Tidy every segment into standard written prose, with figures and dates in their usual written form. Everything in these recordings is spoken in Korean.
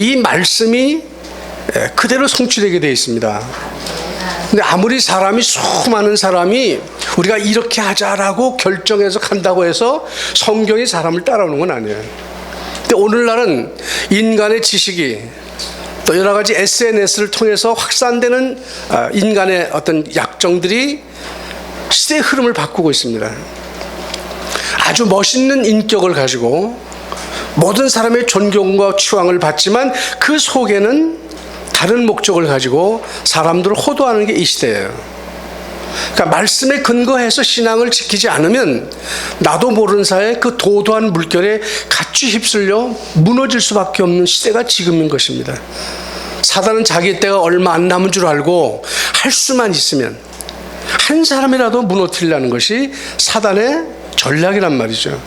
이 말씀이 그대로 성취되게 되어 있습니다. 근데 아무리 사람이 수많은 사람이 우리가 이렇게 하자라고 결정해서 간다고 해서 성경이 사람을 따라오는 건 아니에요. 근데 오늘날은 인간의 지식이 또 여러 가지 SNS를 통해서 확산되는 인간의 어떤 약정들이 시대의 흐름을 바꾸고 있습니다. 아주 멋있는 인격을 가지고 모든 사람의 존경과 추앙을 받지만 그 속에는 다른 목적을 가지고 사람들을 호도하는 게 이 시대예요. 그러니까 말씀에 근거해서 신앙을 지키지 않으면 나도 모르는 사이에 그 도도한 물결에 같이 휩쓸려 무너질 수밖에 없는 시대가 지금인 것입니다. 사단은 자기 때가 얼마 안 남은 줄 알고 할 수만 있으면 한 사람이라도 무너뜨리려는 것이 사단의 전략이란 말이죠.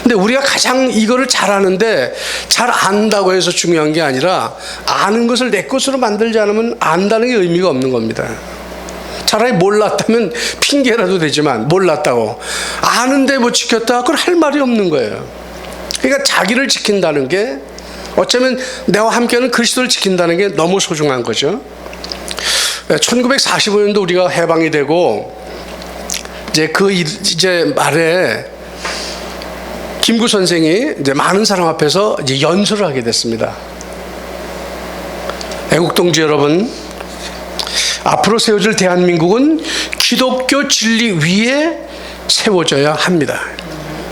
근데 우리가 가장 이거를 잘하는데 잘 안다고 해서 중요한 게 아니라 아는 것을 내 것으로 만들지 않으면 안다는 게 의미가 없는 겁니다. 차라리 몰랐다면 핑계라도 되지만 몰랐다고 아는데 못 지켰다 그건 할 말이 없는 거예요. 그러니까 자기를 지킨다는 게 어쩌면 내와 함께하는 그리스도를 지킨다는 게 너무 소중한 거죠. 1945년도 우리가 해방이 되고 이제 말에 김구 선생이 이제 많은 사람 앞에서 이제 연설을 하게 됐습니다. 애국동지 여러분, 앞으로 세워질 대한민국은 기독교 진리 위에 세워져야 합니다.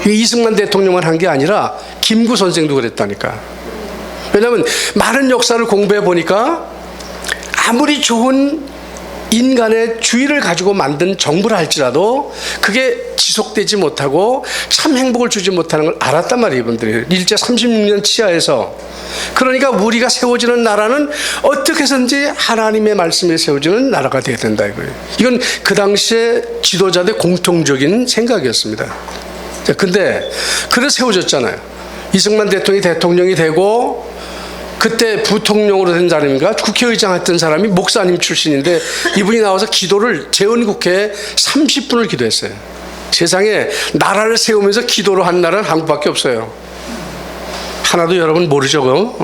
이승만 대통령만 한 게 아니라 김구 선생도 그랬다니까. 왜냐하면 많은 역사를 공부해 보니까 아무리 좋은 인간의 주의를 가지고 만든 정부를 할지라도 그게 지속되지 못하고 참 행복을 주지 못하는 걸 알았단 말이에요. 이분들이 일제 36년 치하에서. 그러니까 우리가 세워지는 나라는 어떻게 해서든지 하나님의 말씀에 세워지는 나라가 되어야 된다 이거예요. 이건 그 당시에 지도자들의 공통적인 생각이었습니다. 근데 그래서 세워졌잖아요. 이승만 대통령이 되고 그때 부통령으로 된 사람인가 국회의장 했던 사람이 목사님 출신인데 이분이 나와서 기도를 재헌국회에 30분을 기도했어요. 세상에 나라를 세우면서 기도를 한 나라는 한국밖에 없어요. 하나도 여러분 모르죠?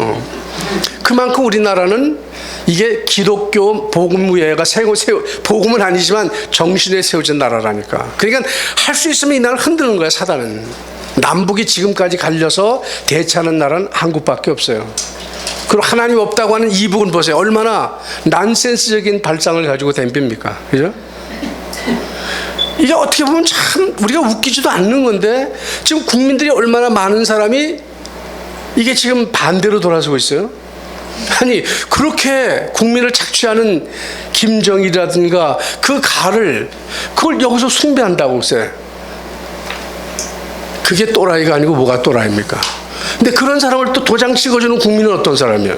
그만큼 우리나라는 이게 기독교 복음무예가 복음은 아니지만 정신에 세워진 나라라니까. 그러니까 할 수 있으면 이 나라를 흔드는 거야. 사단은. 남북이 지금까지 갈려서 대처하는 나라는 한국밖에 없어요. 그리고 하나님 없다고 하는 이북은 보세요. 얼마나 난센스적인 발상을 가지고 덤빕니까? 그죠? 이게 어떻게 보면 참 우리가 웃기지도 않는 건데 지금 국민들이 얼마나 많은 사람이 이게 지금 반대로 돌아서고 있어요. 아니 그렇게 국민을 착취하는 김정일이라든가 그 가를 그걸 여기서 숭배한다고 글쎄. 그게 또라이가 아니고 뭐가 또라이입니까? 근데 그런 사람을 또 도장 찍어주는 국민은 어떤 사람이에요?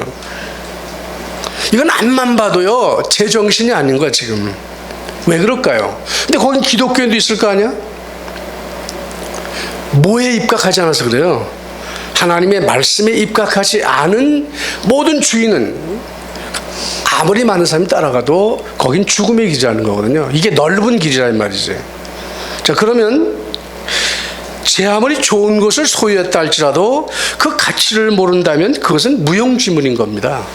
이건 앞만 봐도요 제정신이 아닌 거야 지금. 왜 그럴까요? 근데 거긴 기독교인도 있을 거 아니야? 뭐에 입각하지 않아서 그래요? 하나님의 말씀에 입각하지 않은 모든 주인은 아무리 많은 사람이 따라가도 거긴 죽음의 길이라는 거거든요. 이게 넓은 길이란 말이지. 자, 그러면 제 아무리 좋은 것을 소유했다 할지라도 그 가치를 모른다면 그것은 무용지물인 겁니다.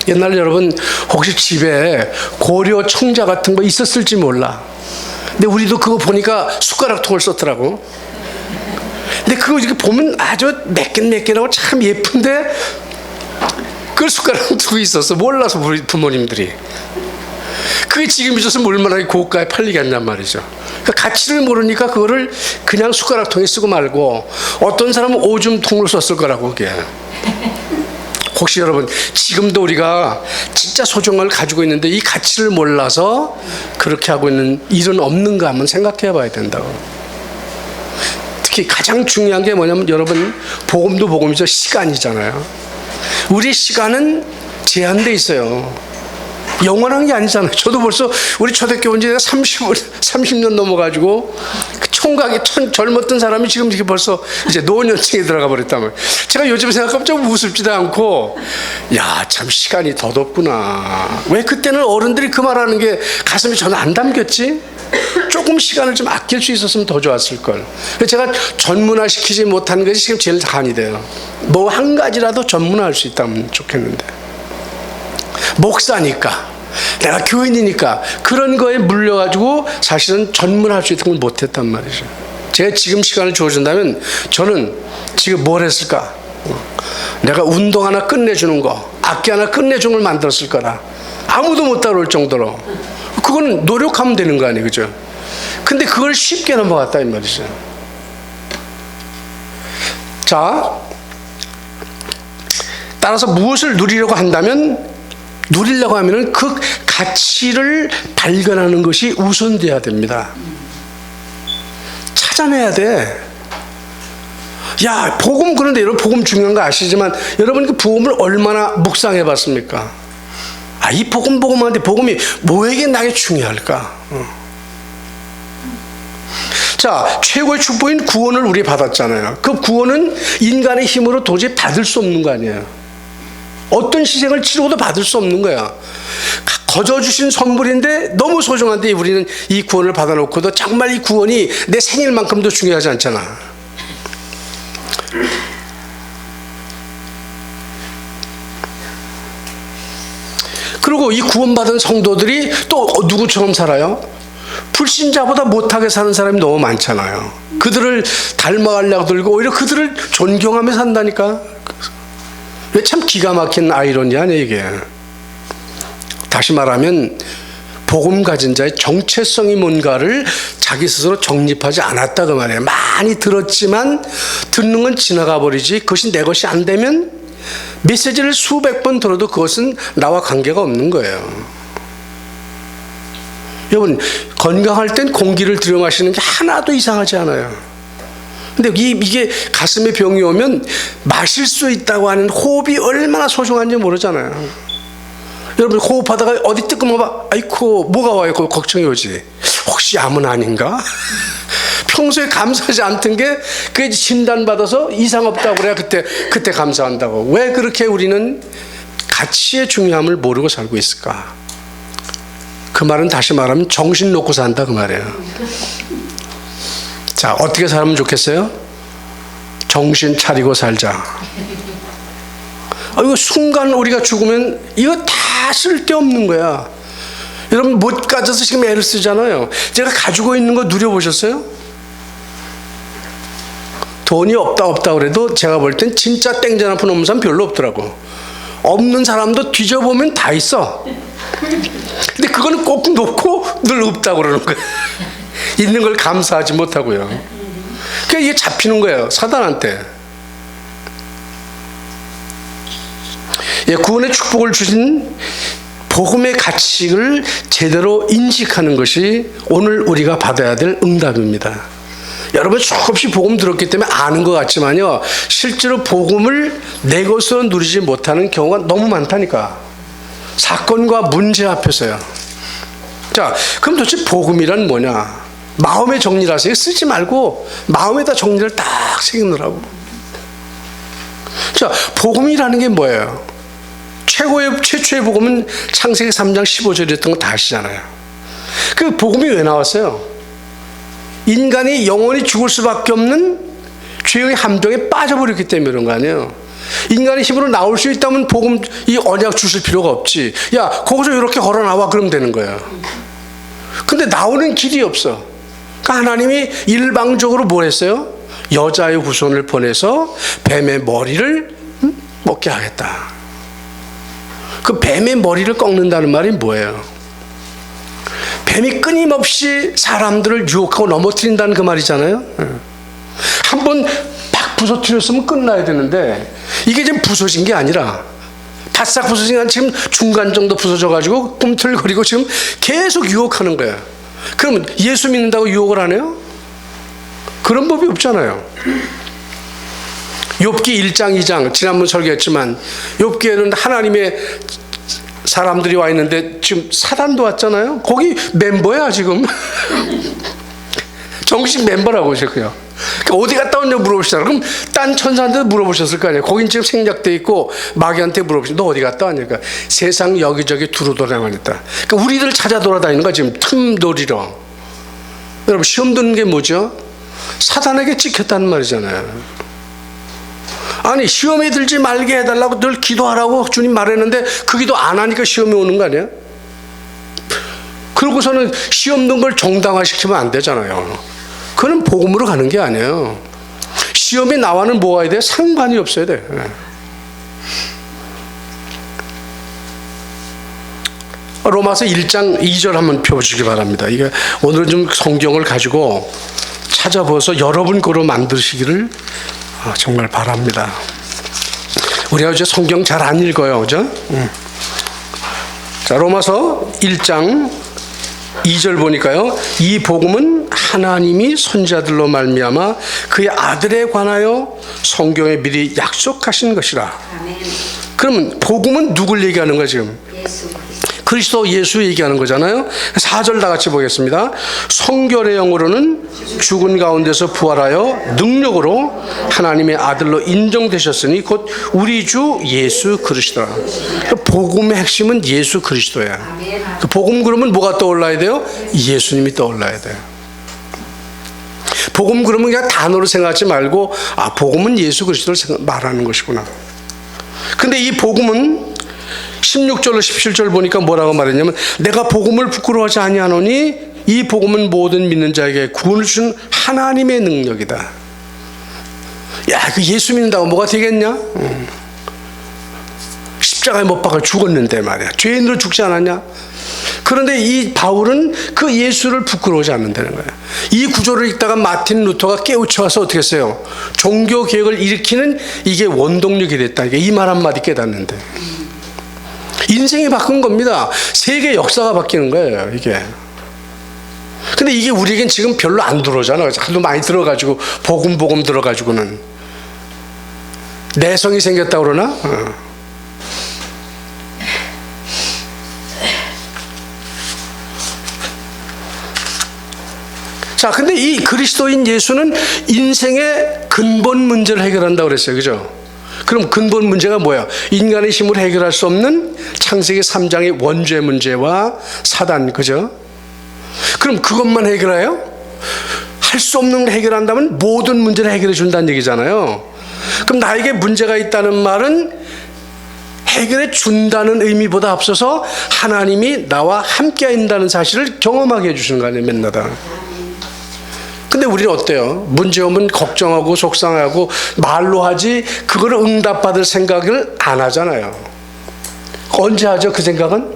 옛날 여러분 혹시 집에 고려 청자 같은 거 있었을지 몰라. 근데 우리도 그거 보니까 숟가락통을 썼더라고. 근데 그거 이렇게 보면 아주 매끈매끈하고 참 예쁜데 그걸 숟가락을 두고 있었어. 몰라서 우리 부모님들이. 그게 지금 있었으면 얼마나 고가에 팔리겠냔 말이죠. 그러니까 가치를 모르니까 그거를 그냥 숟가락통에 쓰고 말고 어떤 사람은 오줌통으로 썼을 거라고 그게. 혹시 여러분 지금도 우리가 진짜 소중한 걸 가지고 있는데 이 가치를 몰라서 그렇게 하고 있는 일은 없는가 한번 생각해 봐야 된다고. 특히 가장 중요한 게 뭐냐면 여러분 복음도 복음이죠. 시간이잖아요. 우리 시간은 제한돼 있어요. 영원한 게 아니잖아요. 저도 벌써 우리 초대교회 온 지가 30년 넘어가지고 그 총각이 젊었던 사람이 지금 이렇게 벌써 이제 노년층에 들어가 버렸다면 제가 요즘 생각하면 좀 우습지도 않고 야, 참 시간이 덧없구나. 왜 그때는 어른들이 그 말하는 게 가슴에 전혀 안 담겼지? 조금 시간을 좀 아낄 수 있었으면 더 좋았을 걸. 제가 전문화시키지 못한 것이 지금 제일 한이 돼요. 뭐 한 가지라도 전문화할 수 있다면 좋겠는데, 목사니까, 내가 교인이니까 그런 거에 물려가지고 사실은 전문화할 수 있던 걸 못했단 말이죠. 제가 지금 시간을 주어준다면 저는 지금 뭘 했을까? 내가 운동 하나 끝내주는 거, 악기 하나 끝내주는 걸 만들었을 거라. 아무도 못 따라올 정도로. 그건 노력하면 되는 거 아니에요, 그죠? 근데 그걸 쉽게 넘어갔다 이 말이죠. 자, 따라서 무엇을 누리려고 한다면, 누리려고 하면은 그 가치를 발견하는 것이 우선돼야 됩니다. 찾아내야 돼. 야, 복음, 그런데 여러분 복음 중요한 거 아시지만 여러분 그 복음을 얼마나 묵상해 봤습니까? 아, 이 복음한데 복음이 뭐에게 나에게 중요할까? 자, 최고의 축복인 구원을 우리 받았잖아요. 그 구원은 인간의 힘으로 도저히 받을 수 없는 거 아니에요. 어떤 희생을 치르고도 받을 수 없는 거야. 거저 주신 선물인데 너무 소중한데 우리는 이 구원을 받아놓고도 정말 이 구원이 내 생일만큼도 중요하지 않잖아. 그리고 이 구원받은 성도들이 또 누구처럼 살아요? 불신자보다 못하게 사는 사람이 너무 많잖아요. 그들을 닮아가려고 들고 오히려 그들을 존경하며 산다니까. 참 기가 막힌 아이러니 아니에요 이게. 다시 말하면 복음 가진 자의 정체성이 뭔가를 자기 스스로 정립하지 않았다 그 말이에요. 많이 들었지만 듣는 건 지나가 버리지, 그것이 내 것이 안 되면 메시지를 수백 번 들어도 그것은 나와 관계가 없는 거예요. 여러분, 건강할 땐 공기를 들여 마시는 게 하나도 이상하지 않아요. 근데 이게 가슴에 병이 오면 마실 수 있다고 하는 호흡이 얼마나 소중한지 모르잖아요. 여러분 호흡하다가 어디 뜨끔하면 아이고 뭐가 와요? 그 걱정이 오지. 혹시 암은 아닌가? 평소에 감사하지 않던 게 그게 진단받아서 이상 없다고 그래야 그때 감사한다고. 왜 그렇게 우리는 가치의 중요함을 모르고 살고 있을까? 그 말은 다시 말하면 정신 놓고 산다 그 말이에요. 자, 어떻게 살면 좋겠어요? 정신 차리고 살자. 이거 순간 우리가 죽으면 이거 다 쓸데없는 거야. 여러분 못 가져서 지금 애를 쓰잖아요. 제가 가지고 있는 거 누려보셨어요? 돈이 없다 그래도 제가 볼 땐 진짜 땡전 한 푼 없는 사람 별로 없더라고. 없는 사람도 뒤져보면 다 있어. 근데 그거는 꼭 놓고 늘 없다고 그러는 거예요. 있는 걸 감사하지 못하고요. 그러니까 이게 잡히는 거예요, 사단한테. 구원의 축복을 주신 복음의 가치를 제대로 인식하는 것이 오늘 우리가 받아야 될 응답입니다. 여러분 조금씩 복음 들었기 때문에 아는 것 같지만요, 실제로 복음을 내 것으로 누리지 못하는 경우가 너무 많다니까. 사건과 문제 앞에서요. 자, 그럼 도대체 복음이란 뭐냐? 마음의 정리를 하세요. 쓰지 말고 마음에다 정리를 딱 새기느라고. 자, 복음이라는 게 뭐예요? 최초의 복음은 창세기 3장 15절이었던 거 다 아시잖아요. 그 복음이 왜 나왔어요? 인간이 영원히 죽을 수밖에 없는 죄의 함정에 빠져버렸기 때문에 그런 거 아니에요. 인간의 힘으로 나올 수 있다면 복음, 이 언약 주실 필요가 없지. 야, 거기서 이렇게 걸어 나와 그러면 되는 거예요. 근데 나오는 길이 없어. 그러니까 하나님이 일방적으로 뭘 했어요? 여자의 후손을 보내서 뱀의 머리를 먹게 하겠다. 그 뱀의 머리를 꺾는다는 말이 뭐예요? 뱀이 끊임없이 사람들을 유혹하고 넘어뜨린다는 그 말이잖아요. 한번 팍 부서뜨렸으면 끝나야 되는데 이게 지금 부서진 게 아니라 바싹 부서진 게 아니라 지금 중간 정도 부서져가지고 꿈틀거리고 지금 계속 유혹하는 거예요. 그러면 예수 믿는다고 유혹을 안 해요? 그런 법이 없잖아요. 욥기 1장 2장 지난번 설교했지만 욥기에는 하나님의 사람들이 와 있는데 지금 사단도 왔잖아요. 거기 멤버야 지금. 정식 멤버라고 하셨고요. 그러니까 어디 갔다 왔냐고 물어보시잖아요. 그럼 딴 천사한테 물어보셨을 거 아니에요. 거긴 지금 생략돼 있고 마귀한테 물어보시면 너 어디 갔다 왔냐니까. 세상 여기저기 두루돌아다니만 했다. 그러니까 우리들 찾아 돌아다니는 거야 지금 틈돌이로. 여러분, 시험 드는 게 뭐죠? 사단에게 찍혔다는 말이잖아요. 아니, 시험에 들지 말게 해달라고 늘 기도하라고 주님 말했는데 그 기도 안 하니까 시험이 오는 거 아니에요? 그러고서는 시험 든 걸 정당화시키면 안 되잖아요. 그건 복음으로 가는 게 아니에요. 시험이 나와는 뭐가 돼? 상관이 없어야 돼. 로마서 1장 2절 한번 펴주시기 바랍니다. 이게 오늘은 좀 성경을 가지고 찾아보서 여러분 거로 만드시기를 정말 바랍니다. 우리가 이제 성경 잘 안 읽어요, 그죠? 자, 로마서 1장 2절 보니까요, 이 복음은 하나님이 선지자들로 말미암아 그의 아들에 관하여 성경에 미리 약속하신 것이라. 아멘. 그러면 복음은 누굴 얘기하는 거야 지금? 예수 그리스도 예수 얘기하는 거잖아요. 4절 다 같이 보겠습니다. 성결의 영으로는 죽은 가운데서 부활하여 능력으로 하나님의 아들로 인정되셨으니 곧 우리 주 예수 그리스도라. 복음의 핵심은 예수 그리스도야. 아멘. 그 복음 그러면 뭐가 떠올라야 돼요? 예수님이 떠올라야 돼요. 복음 그러면 그냥 단어로 생각하지 말고 복음은 예수 그리스도를 말하는 것이구나. 근데 이 복음은 16절로 17절 보니까 뭐라고 말했냐면, 내가 복음을 부끄러워하지 아니하노니 이 복음은 모든 믿는 자에게 구원을 준 하나님의 능력이다. 야, 그 예수 믿는다고 뭐가 되겠냐? 십자가에 못 박아 죽었는데 말이야. 죄인으로 죽지 않았냐? 그런데 이 바울은 그 예수를 부끄러워하지 않는다는 거예요. 이 구조를 읽다가 마틴 루터가 깨우쳐와서 어떻게 했어요? 종교 개혁을 일으키는 이게 원동력이 됐다. 이 말 한마디 깨닫는데 인생이 바꾼 겁니다. 세계 역사가 바뀌는 거예요, 이게. 근데 이게 우리에겐 지금 별로 안 들어오잖아. 하도 많이 들어가지고 복음 들어가지고는 내성이 생겼다 그러나? 자, 근데 이 그리스도인 예수는 인생의 근본 문제를 해결한다고 그랬어요. 그죠? 그럼 근본 문제가 뭐야? 인간의 힘으로 해결할 수 없는 창세기 3장의 원죄 문제와 사단, 그죠? 그럼 그것만 해결해요? 할 수 없는 걸 해결한다면 모든 문제를 해결해 준다는 얘기잖아요. 그럼 나에게 문제가 있다는 말은 해결해 준다는 의미보다 앞서서 하나님이 나와 함께 한다는 사실을 경험하게 해주시는 거 아니에요, 맨날. 근데 우리는 어때요? 문제 오면 걱정하고 속상하고 말로 하지 그거를 응답받을 생각을 안 하잖아요. 언제 하죠? 그 생각은?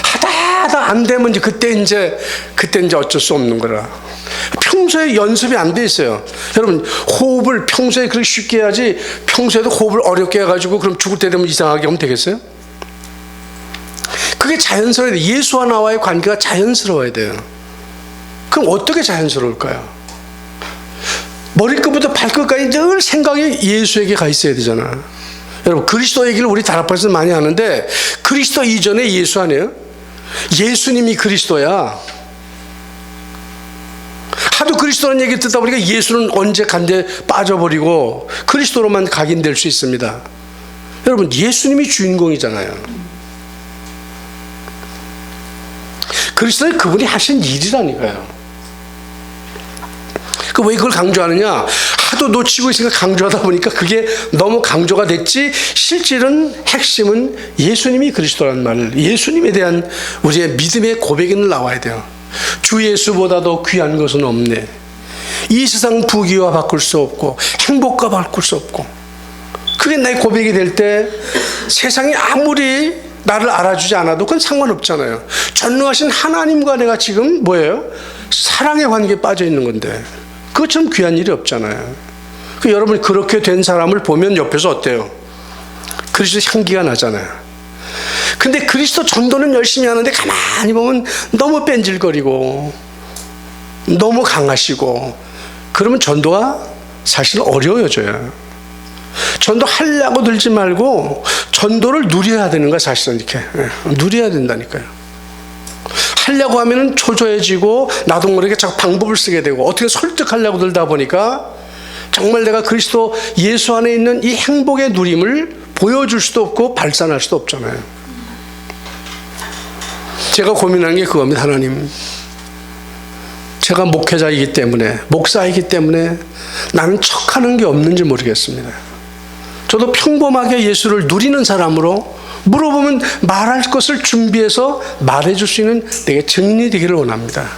하다 안 되면 그때 이제 어쩔 수 없는 거라. 평소에 연습이 안 돼 있어요. 여러분, 호흡을 평소에 그렇게 쉽게 해야지 평소에도 호흡을 어렵게 해가지고 그럼 죽을 때 되면 이상하게 하면 되겠어요? 그게 자연스러워야 돼요. 예수와 나와의 관계가 자연스러워야 돼요. 그럼 어떻게 자연스러울까요? 머리끝부터 발끝까지 늘 생각이 예수에게 가 있어야 되잖아. 여러분, 그리스도 얘기를 우리 다락방에서 많이 하는데 그리스도 이전에 예수 아니에요? 예수님이 그리스도야. 하도 그리스도라는 얘기 듣다 보니까 예수는 언제 간데 빠져버리고 그리스도로만 각인될 수 있습니다. 여러분, 예수님이 주인공이잖아요. 그리스도는 그분이 하신 일이라니까요. 왜 그걸 강조하느냐? 하도 놓치고 있으니까 강조하다 보니까 그게 너무 강조가 됐지, 실질은 핵심은 예수님이 그리스도라는 말, 예수님에 대한 우리의 믿음의 고백이 나와야 돼요. 주 예수보다도 귀한 것은 없네. 이 세상 부귀와 바꿀 수 없고 행복과 바꿀 수 없고. 그게 내 고백이 될 때 세상이 아무리 나를 알아주지 않아도 그건 상관없잖아요. 전능하신 하나님과 내가 지금 뭐예요? 사랑의 관계에 빠져 있는 건데 그것처럼 귀한 일이 없잖아요. 여러분, 그렇게 된 사람을 보면 옆에서 어때요? 그리스도 향기가 나잖아요. 근데 그리스도 전도는 열심히 하는데 가만히 보면 너무 뺀질거리고 너무 강하시고 그러면 전도가 사실 어려워져요. 전도하려고 들지 말고 전도를 누려야 되는 거야. 사실은 이렇게 누려야 된다니까요. 하려고 하면은 초조해지고 나도 모르게 자꾸 방법을 쓰게 되고 어떻게 설득하려고 들다 보니까 정말 내가 그리스도 예수 안에 있는 이 행복의 누림을 보여줄 수도 없고 발산할 수도 없잖아요. 제가 고민하는 게 그겁니다. 하나님, 제가 목회자이기 때문에, 목사이기 때문에 나는 척하는 게 없는지 모르겠습니다. 저도 평범하게 예수를 누리는 사람으로 물어보면 말할 것을 준비해서 말해줄 수 있는 내게 증인이 되기를 원합니다.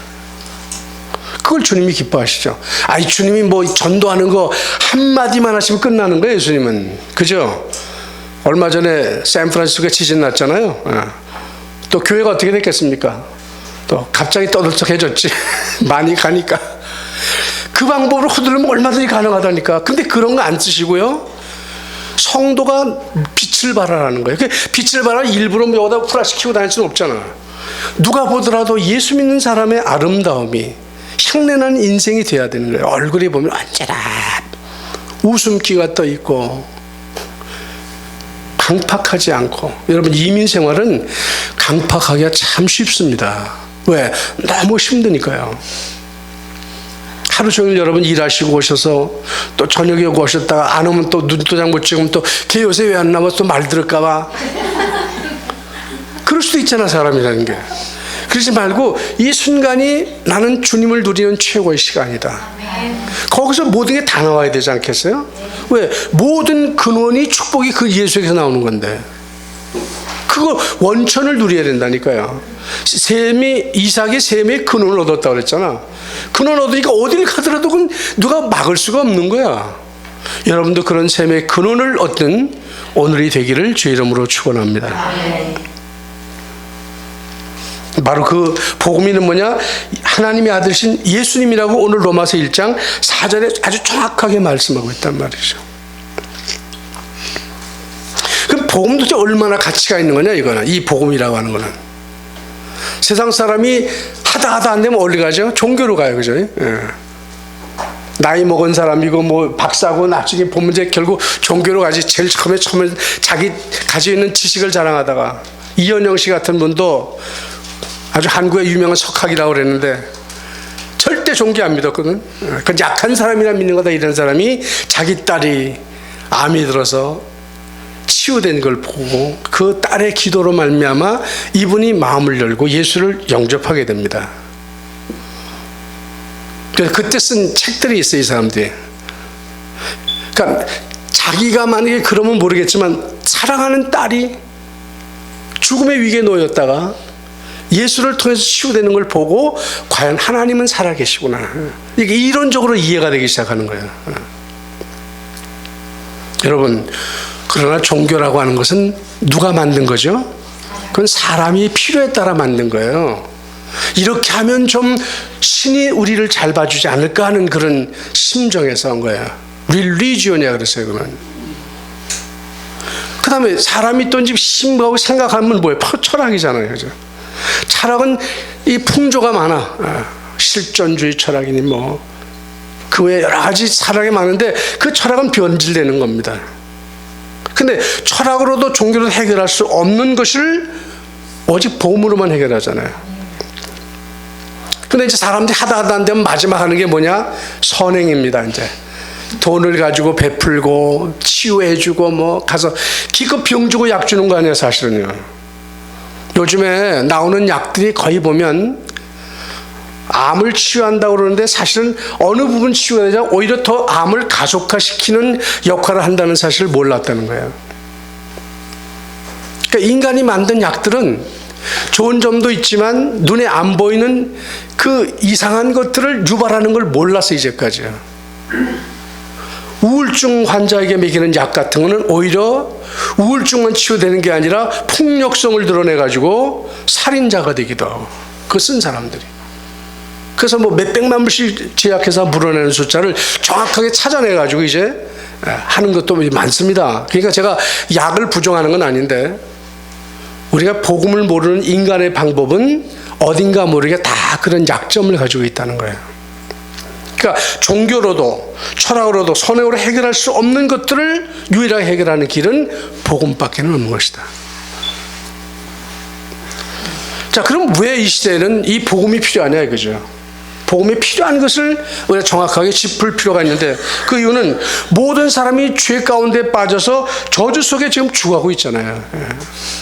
그걸 주님이 기뻐하시죠. 아이, 주님이 뭐 전도하는 거 한마디만 하시면 끝나는 거예요, 예수님은. 그죠? 얼마 전에 샌프란시스코에 지진 났잖아요. 또 교회가 어떻게 됐겠습니까? 또 갑자기 떠들썩해졌지. 많이 가니까. 그 방법으로 호들면 얼마든지 가능하다니까. 근데 그런 거 안 쓰시고요. 성도가 빛을 발하라는 거예요. 빛을 발하면 일부러 여기다 풀화시키고 다닐 수는 없잖아. 누가 보더라도 예수 믿는 사람의 아름다움이 향내나는 인생이 돼야 되는 거예요. 얼굴이 보면 언제나 웃음기가 떠 있고 강팍하지 않고. 여러분, 이민 생활은 강팍하기가 참 쉽습니다. 왜? 너무 힘드니까요. 하루 종일 여러분 일하시고 오셔서 또 저녁에 오고 오셨다가 안 오면 또 눈도장 못 찍으면 또 걔 요새 왜 안 나와? 또 말 들을까 봐. 그럴 수도 있잖아, 사람이라는 게. 그러지 말고 이 순간이 나는 주님을 누리는 최고의 시간이다. 거기서 모든 게 다 나와야 되지 않겠어요? 왜? 모든 근원이 축복이 그 예수에게서 나오는 건데. 그거 원천을 누려야 된다니까요. 이삭이 셈의 근원을 얻었다고 그랬잖아. 근원 얻으니까 어딜 가더라도 그건 누가 막을 수가 없는 거야. 여러분도 그런 셈의 근원을 얻는 오늘이 되기를 주의 이름으로 축원합니다. 바로 그 복음이는 뭐냐? 하나님의 아들이신 예수님이라고 오늘 로마서 1장 4절에 아주 정확하게 말씀하고 있단 말이죠. 그럼 복음 도대체 얼마나 가치가 있는 거냐, 이거는. 이 복음이라고 하는 거는. 세상 사람이 하다 안 되면 어디 가죠? 종교로 가요, 그죠? 예. 나이 먹은 사람이고 뭐 박사고 나중에 보면 이제 결국 종교로 가지. 제일 처음에 자기 가지고 있는 지식을 자랑하다가 이현영 씨 같은 분도 아주 한국의 유명한 석학이라고 그랬는데 절대 종교 안 믿었거든. 그건 약한 사람이나 믿는 거다. 이런 사람이 자기 딸이 암이 들어서 치유된 걸 보고 그 딸의 기도로 말미암아 이분이 마음을 열고 예수를 영접하게 됩니다. 그래서 그때 쓴 책들이 있어요, 이 사람들이. 그러니까 자기가 만약에 그러면 모르겠지만 사랑하는 딸이 죽음의 위기에 놓였다가 예수를 통해서 치유되는 걸 보고 과연 하나님은 살아계시구나. 이게 이론적으로 이해가 되기 시작하는 거예요. 여러분, 그러나 종교라고 하는 것은 누가 만든 거죠? 그건 사람이 필요에 따라 만든 거예요. 이렇게 하면 좀 신이 우리를 잘 봐주지 않을까 하는 그런 심정에서 한 거예요. 릴리지온이야 그랬어요, 그건. 그 다음에 사람이 또 심하고 생각하면 뭐예요? 철학이잖아요, 그죠? 철학은 이 풍조가 많아. 실존주의 철학이니 뭐 그 외에 여러 가지 철학이 많은데 그 철학은 변질되는 겁니다. 근데 철학으로도 종교로도 해결할 수 없는 것을 오직 복음으로만 해결하잖아요. 근데 이제 사람들이 하다 안 되면 마지막 하는 게 뭐냐? 선행입니다. 이제 돈을 가지고 베풀고 치유해주고 뭐 가서 기껏 병 주고 약 주는 거 아니에요, 사실은요. 요즘에 나오는 약들이 거의 보면 암을 치유한다고 그러는데 사실은 어느 부분 치유가 되자 오히려 더 암을 가속화시키는 역할을 한다는 사실을 몰랐다는 거예요. 그러니까 인간이 만든 약들은 좋은 점도 있지만 눈에 안 보이는 그 이상한 것들을 유발하는 걸 몰라서 이제까지요. 우울증 환자에게 먹이는 약 같은 거는 오히려 우울증만 치유되는 게 아니라 폭력성을 드러내가지고 살인자가 되기도 하고, 그거 쓴 사람들이. 그래서 뭐 몇백만 불씩 제약회사 물어내는 숫자를 정확하게 찾아내가지고 이제 하는 것도 많습니다. 그러니까 제가 약을 부정하는 건 아닌데, 우리가 복음을 모르는 인간의 방법은 어딘가 모르게 다 그런 약점을 가지고 있다는 거예요. 그러니까 종교로도 철학으로도 선행으로 해결할 수 없는 것들을 유일하게 해결하는 길은 복음밖에는 없는 것이다. 자, 그럼 왜 이 시대에는 이 복음이 필요하냐 이거죠. 복음이 필요한 것을 우리가 정확하게 짚을 필요가 있는데, 그 이유는 모든 사람이 죄 가운데 빠져서 저주 속에 지금 죽어가고 있잖아요.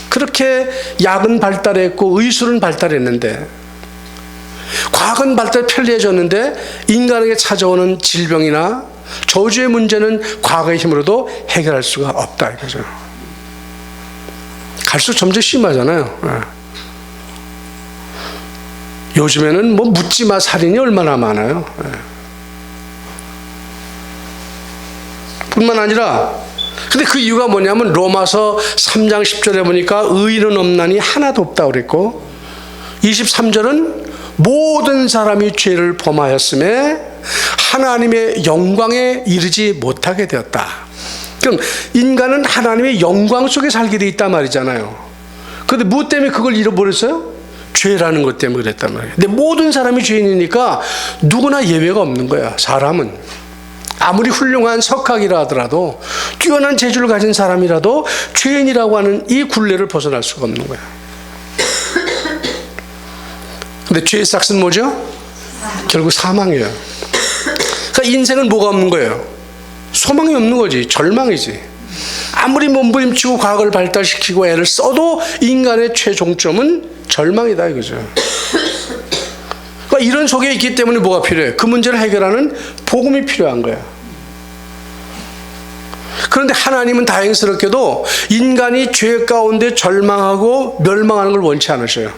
그렇게 약은 발달했고 의술은 발달했는데 과학은 발달 편리해졌는데 인간에게 찾아오는 질병이나 저주의 문제는 과거의 힘으로도 해결할 수가 없다 이거죠. 갈수록 점점 심하잖아요. 요즘에는 뭐 묻지마 살인이 얼마나 많아요. 뿐만 아니라 근데 그 이유가 뭐냐면 로마서 3장 10절에 보니까 의인은 없나니 하나도 없다 그랬고 23절은 모든 사람이 죄를 범하였음에 하나님의 영광에 이르지 못하게 되었다. 그럼 인간은 하나님의 영광 속에 살게 돼 있단 말이잖아요. 그런데 무엇 때문에 그걸 잃어버렸어요? 죄라는 것 때문에 그랬단 말이에요. 근데 모든 사람이 죄인이니까 누구나 예외가 없는 거야. 사람은 아무리 훌륭한 석학이라 하더라도 뛰어난 재주를 가진 사람이라도 죄인이라고 하는 이 굴레를 벗어날 수가 없는 거야. 근데 죄의 싹은 뭐죠? 결국 사망이에요. 그러니까 인생은 뭐가 없는 거예요? 소망이 없는 거지. 절망이지. 아무리 몸부림치고 과학을 발달시키고 애를 써도 인간의 최종점은 절망이다 이거죠. 그러니까 이런 속에 있기 때문에 뭐가 필요해? 그 문제를 해결하는 복음이 필요한 거야. 그런데 하나님은 다행스럽게도 인간이 죄 가운데 절망하고 멸망하는 걸 원치 않으셔요.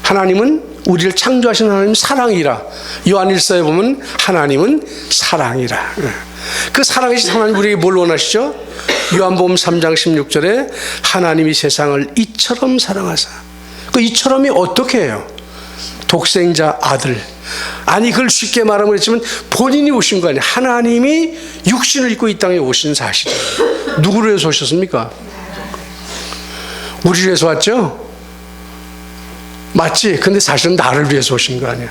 하나님은 우리를 창조하신 하나님 사랑이라. 요한일서에 보면 하나님은 사랑이라. 그 사랑이신 하나님 우리에게 뭘 원하시죠? 요한복음 3장 16절에 하나님이 세상을 이처럼 사랑하사. 그 이처럼이 어떻게 해요? 독생자 아들. 아니 그걸 쉽게 말하면 그랬지만 본인이 오신 거 아니에요. 하나님이 육신을 입고 이 땅에 오신 사실이에요. 누구를 위해서 오셨습니까? 우리를 위해서 왔죠? 맞지? 근데 사실은 나를 위해서 오신 거 아니야.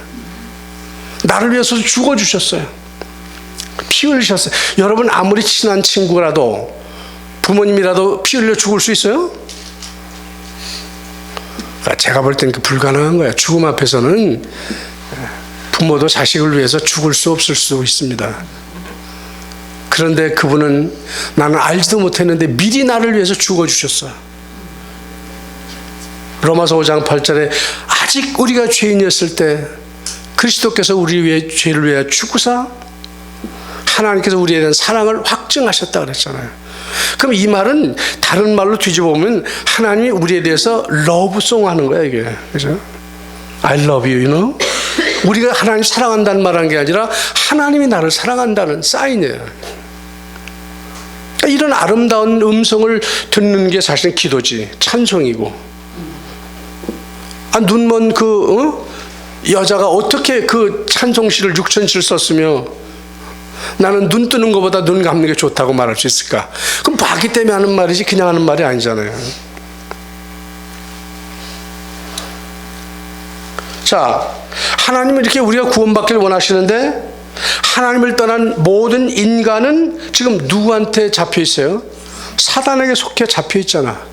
나를 위해서 죽어주셨어요. 피 흘리셨어요. 여러분 아무리 친한 친구라도 부모님이라도 피 흘려 죽을 수 있어요? 제가 볼 때는 불가능한 거야. 죽음 앞에서는 부모도 자식을 위해서 죽을 수 없을 수 있습니다. 그런데 그분은 나는 알지도 못했는데 미리 나를 위해서 죽어주셨어. 로마서 5장 8절에 아직 우리가 죄인이었을 때 그리스도께서 우리 위해 죄를 위해 죽으사 하나님께서 우리에 대한 사랑을 확증하셨다 그랬잖아요. 그럼 이 말은 다른 말로 뒤집어 보면 하나님이 우리에 대해서 러브송 하는 거야 이게. 그죠? I love you, you know? 우리가 하나님 사랑한다는 말한 게 아니라 하나님이 나를 사랑한다는 사인이에요. 그러니까 이런 아름다운 음성을 듣는 게 사실은 기도지. 찬송이고. 눈먼 여자가 어떻게 그 찬송시를 6천시를 썼으며 나는 눈 뜨는 것보다 눈 감는 게 좋다고 말할 수 있을까? 그럼 봤기 때문에 하는 말이지 그냥 하는 말이 아니잖아요. 자, 하나님은 이렇게 우리가 구원받기를 원하시는데 하나님을 떠난 모든 인간은 지금 누구한테 잡혀 있어요? 사단에게 속해 잡혀 있잖아.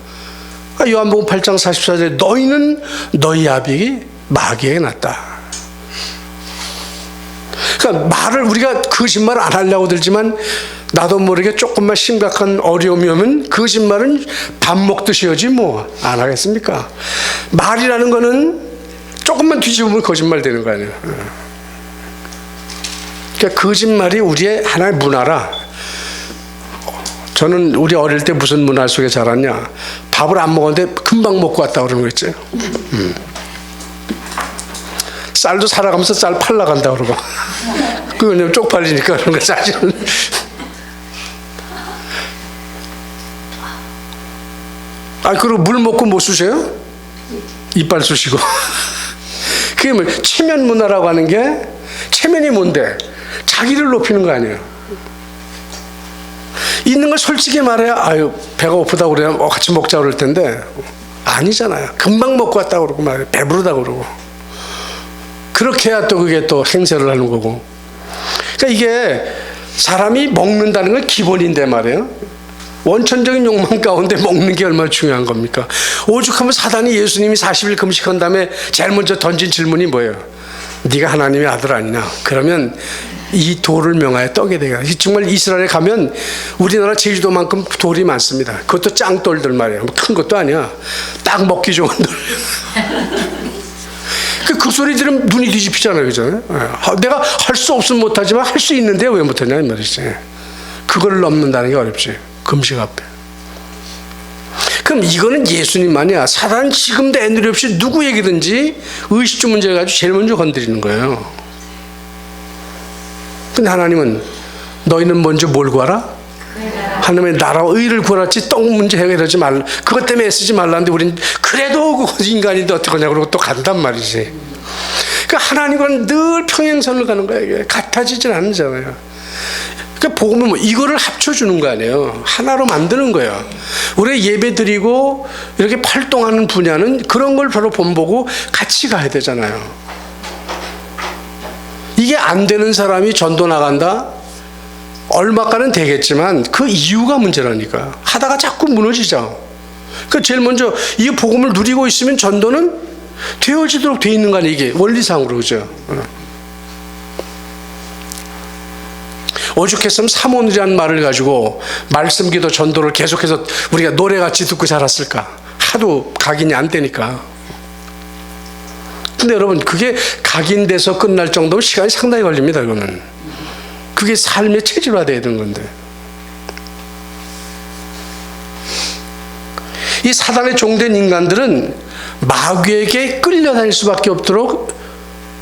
요한복음 8장 44절에 너희는 너희 아비 마귀에게 났다. 그러니까 말을 우리가 거짓말 안 하려고 들지만 나도 모르게 조금만 심각한 어려움이 오면 거짓말은 밥 먹듯이 하지 뭐 안 하겠습니까? 말이라는 거는 조금만 뒤집으면 거짓말 되는 거 아니에요. 그러니까 거짓말이 우리의 하나의 문화라. 저는 우리 어릴 때 무슨 문화 속에 자랐냐? 밥을 안 먹었는데 금방 먹고 왔다 그러는 거 있죠. 쌀도 살아가면서 쌀 팔러 간다 그러고. 그건 쪽팔리니까 그런 거 사실은. 그리고 물 먹고 못 쑤셔요? 이빨 쑤시고. 그게 뭐 체면 문화라고 하는 게 체면이 뭔데? 자기를 높이는 거 아니에요. 있는 걸 솔직히 말해야 배가 고프다고 그래야 같이 먹자 그럴 텐데 아니잖아요. 금방 먹고 왔다고 그러고 말이에요. 배부르다고 그러고. 그렇게 해야 또 그게 또 행세를 하는 거고. 그러니까 이게 사람이 먹는다는 건 기본인데 말이에요. 원천적인 욕망 가운데 먹는 게 얼마나 중요한 겁니까? 오죽하면 사단이 예수님이 40일 금식한 다음에 제일 먼저 던진 질문이 뭐예요? 네가 하나님의 아들 아니냐? 그러면 이 돌을 명하여 떡이 되게. 정말 이스라엘에 가면 우리나라 제주도만큼 돌이 많습니다. 그것도 짱돌들 말이에요. 큰 것도 아니야. 딱 먹기 좋은 돌. 그 소리 들으면 눈이 뒤집히잖아요. 그죠? 내가 할 수 없으면 못하지만 할 수 있는데 왜 못하냐 이 말이지. 그걸 넘는다는 게 어렵지. 금식 앞에. 그럼 이거는 예수님만이야. 사단 지금도 애누리 없이 누구 얘기든지 의식주 문제를 가지고 제일 먼저 건드리는 거예요. 근데 하나님은 너희는 먼저 뭘 구하라? 하나님의 나라와 의를 구하지 떡 문제 해결하지 말라. 그것 때문에 애쓰지 말라는데 우린 그래도 그 인간인데 어떡하냐 그러고 또 간단 말이지. 그러니까 하나님과는 늘 평행선을 가는 거야. 이게 같아지질 않잖아요. 그러니까 복음은 뭐 이거를 합쳐주는 거 아니에요. 하나로 만드는 거예요. 우리가 예배 드리고 이렇게 활동하는 분야는 그런 걸 바로 본보고 같이 가야 되잖아요. 이게 안 되는 사람이 전도 나간다? 얼마까지는 되겠지만 그 이유가 문제라니까. 하다가 자꾸 무너지죠. 그 제일 먼저 이 복음을 누리고 있으면 전도는 되어지도록 돼 있는 거 아니에요. 이게 원리상으로. 그죠? 오죽했으면 사모니라는 말을 가지고 말씀 기도 전도를 계속해서 우리가 노래같이 듣고 자랐을까. 하도 각인이 안 되니까. 근데 여러분 그게 각인돼서 끝날 정도면 시간이 상당히 걸립니다. 이거는 그게 삶의 체질화되어야 되는 건데, 이 사단에 종된 인간들은 마귀에게 끌려다닐 수밖에 없도록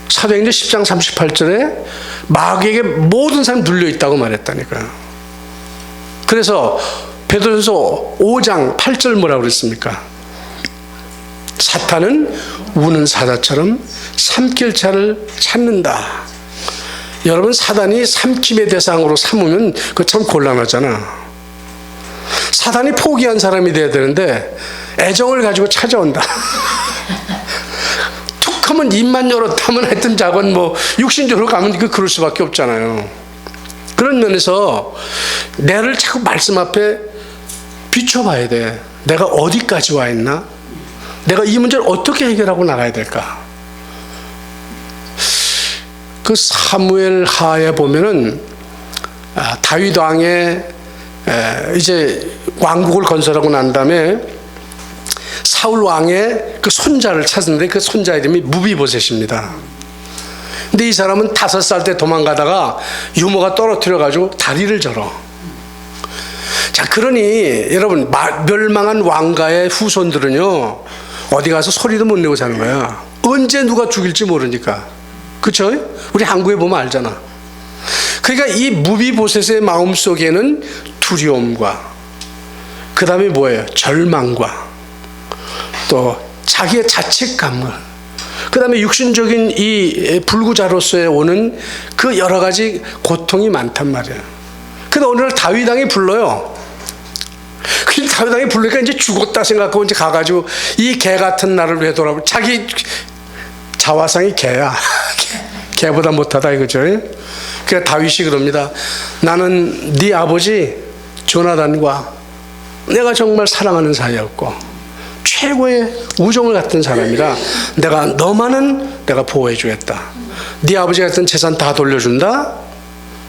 사도행전 10장 38절에 마귀에게 모든 사람이 눌려있다고 말했다니까요. 그래서 베드로전서 5장 8절 뭐라고 그랬습니까? 사탄은 우는 사자처럼 삼킬 자를 찾는다. 여러분 사단이 삼킴의 대상으로 삼으면 그거 참 곤란하잖아. 사단이 포기한 사람이 돼야 되는데 애정을 가지고 찾아온다. 툭 하면 입만 열었다면 하여튼 작은 뭐 육신적으로 가면 그럴 수밖에 없잖아요. 그런 면에서 나를 자꾸 말씀 앞에 비춰봐야 돼. 내가 어디까지 와 있나? 내가 이 문제를 어떻게 해결하고 나가야 될까? 그 사무엘 하에 보면은 다윗 왕의 이제 왕국을 건설하고 난 다음에 사울 왕의 그 손자를 찾는데 그 손자 이름이 무비보셋입니다. 근데 이 사람은 5살 때 도망가다가 유모가 떨어뜨려 가지고 다리를 절어. 자, 그러니 여러분 멸망한 왕가의 후손들은요 어디 가서 소리도 못 내고 사는 거야. 언제 누가 죽일지 모르니까. 그렇죠? 우리 한국에 보면 알잖아. 그러니까 이 무비보셋의 마음속에는 두려움과 그 다음에 뭐예요? 절망과 또 자기의 자책감을, 그 다음에 육신적인 이 불구자로서의 오는 그 여러 가지 고통이 많단 말이에요. 근데 오늘 다윗 왕이 불러요. 그 다윗 왕이 부르니까 이제 죽었다 생각하고 이제 가가지고 이 개 같은 나를 왜 돌아보고, 자기 자화상이 개야. 개보다 못하다 이거죠. 그래서 다윗이 그럽니다. 나는 네 아버지 조나단과 내가 정말 사랑하는 사이였고 최고의 우정을 갖던 사람이라 내가 너만은 내가 보호해 주겠다. 네 아버지 같은 재산 다 돌려준다.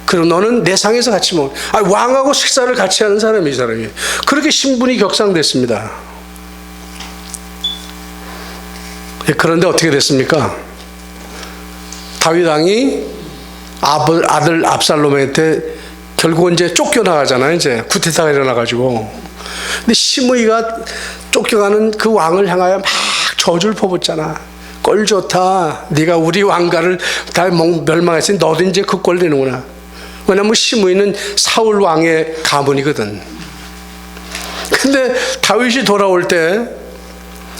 그리고 너는 내 상에서 같이 먹. 왕하고 식사를 같이 하는 사람이, 이 사람이. 그렇게 신분이 격상됐습니다. 그런데 어떻게 됐습니까? 다윗 왕이 아들 압살롬한테 결국은 이제 쫓겨나가잖아요. 이제 쿠데타가 일어나가지고. 근데 시므이가 쫓겨가는 그 왕을 향하여 막 저주를 퍼붓잖아. 꼴 좋다. 네가 우리 왕가를 다 멸망했으니 너도 이제 그 꼴 되는구나. 왜냐면 시므이는 사울 왕의 가문이거든. 근데 다윗이 돌아올 때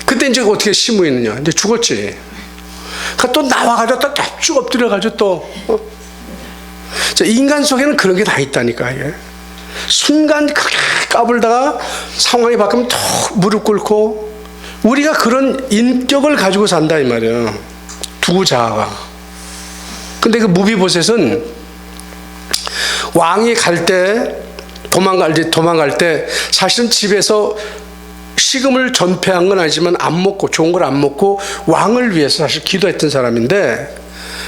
그때 이제 어떻게 시므이는요? 이제 죽었지. 그러니까 또 나와가지고 또 쭉 엎드려가지고 또 인간 속에는 그런 게 다 있다니까. 이게. 순간 크게 까불다가 상황이 바뀌면 또 무릎 꿇고, 우리가 그런 인격을 가지고 산다 이 말이에요. 두 자아가. 근데 그 무비보셋은 왕이 갈 때 도망갈 때 사실은 집에서 식음을 전폐한 건 아니지만 안 먹고, 좋은 걸 안 먹고 왕을 위해서 사실 기도했던 사람인데,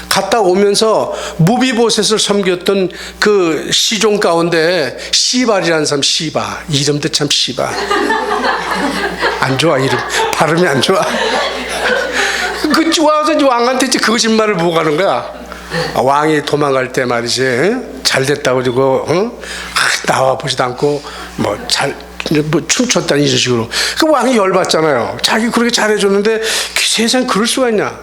갔다 오면서 무비보셋을 섬겼던 그 시종 가운데 시발이라는 사람, 시바, 이름도 참 시바 안 좋아, 이름 발음이 안 좋아. 그 와서 왕한테 이제 그 거짓말을 보고 가는 거야. 왕이 도망갈 때 말이지, 잘 됐다고 그러고, 나와 보지도 않고 뭐 춤췄다니 이런 식으로. 그 왕이 열받잖아요. 자기 그렇게 잘해줬는데 세상 그럴 수가 있냐?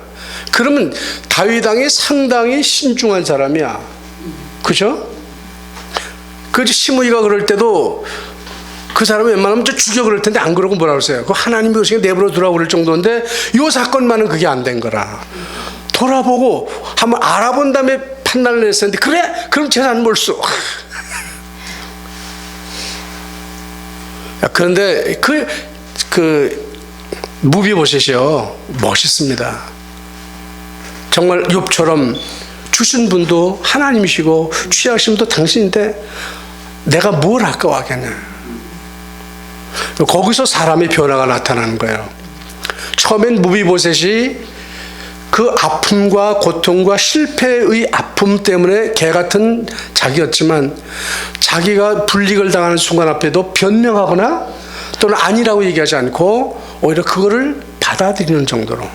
그러면 다윗 왕이 상당히 신중한 사람이야. 그죠? 그 시므이가 그럴 때도 그 사람이 웬만하면 죽여 그럴 텐데 안 그러고 뭐라 그랬어요? 그 하나님이 그러시니까 내버려 두라고 그럴 정도인데 요 사건만은 그게 안 된 거라. 돌아보고 한번 알아본 다음에 판단을 했었는데 그래? 그럼 재산 몰수. 그런데 그 무비보셋이요 멋있습니다. 정말 욥처럼 주신 분도 하나님이시고 취하신 분도 당신인데 내가 뭘 아까워하겠냐. 거기서 사람의 변화가 나타나는 거예요. 처음엔 무비보셋이 그 아픔과 고통과 실패의 아픔 때문에 개 같은 자기였지만 자기가 불이익을 당하는 순간 앞에도 변명하거나 또는 아니라고 얘기하지 않고 오히려 그거를 받아들이는 정도로.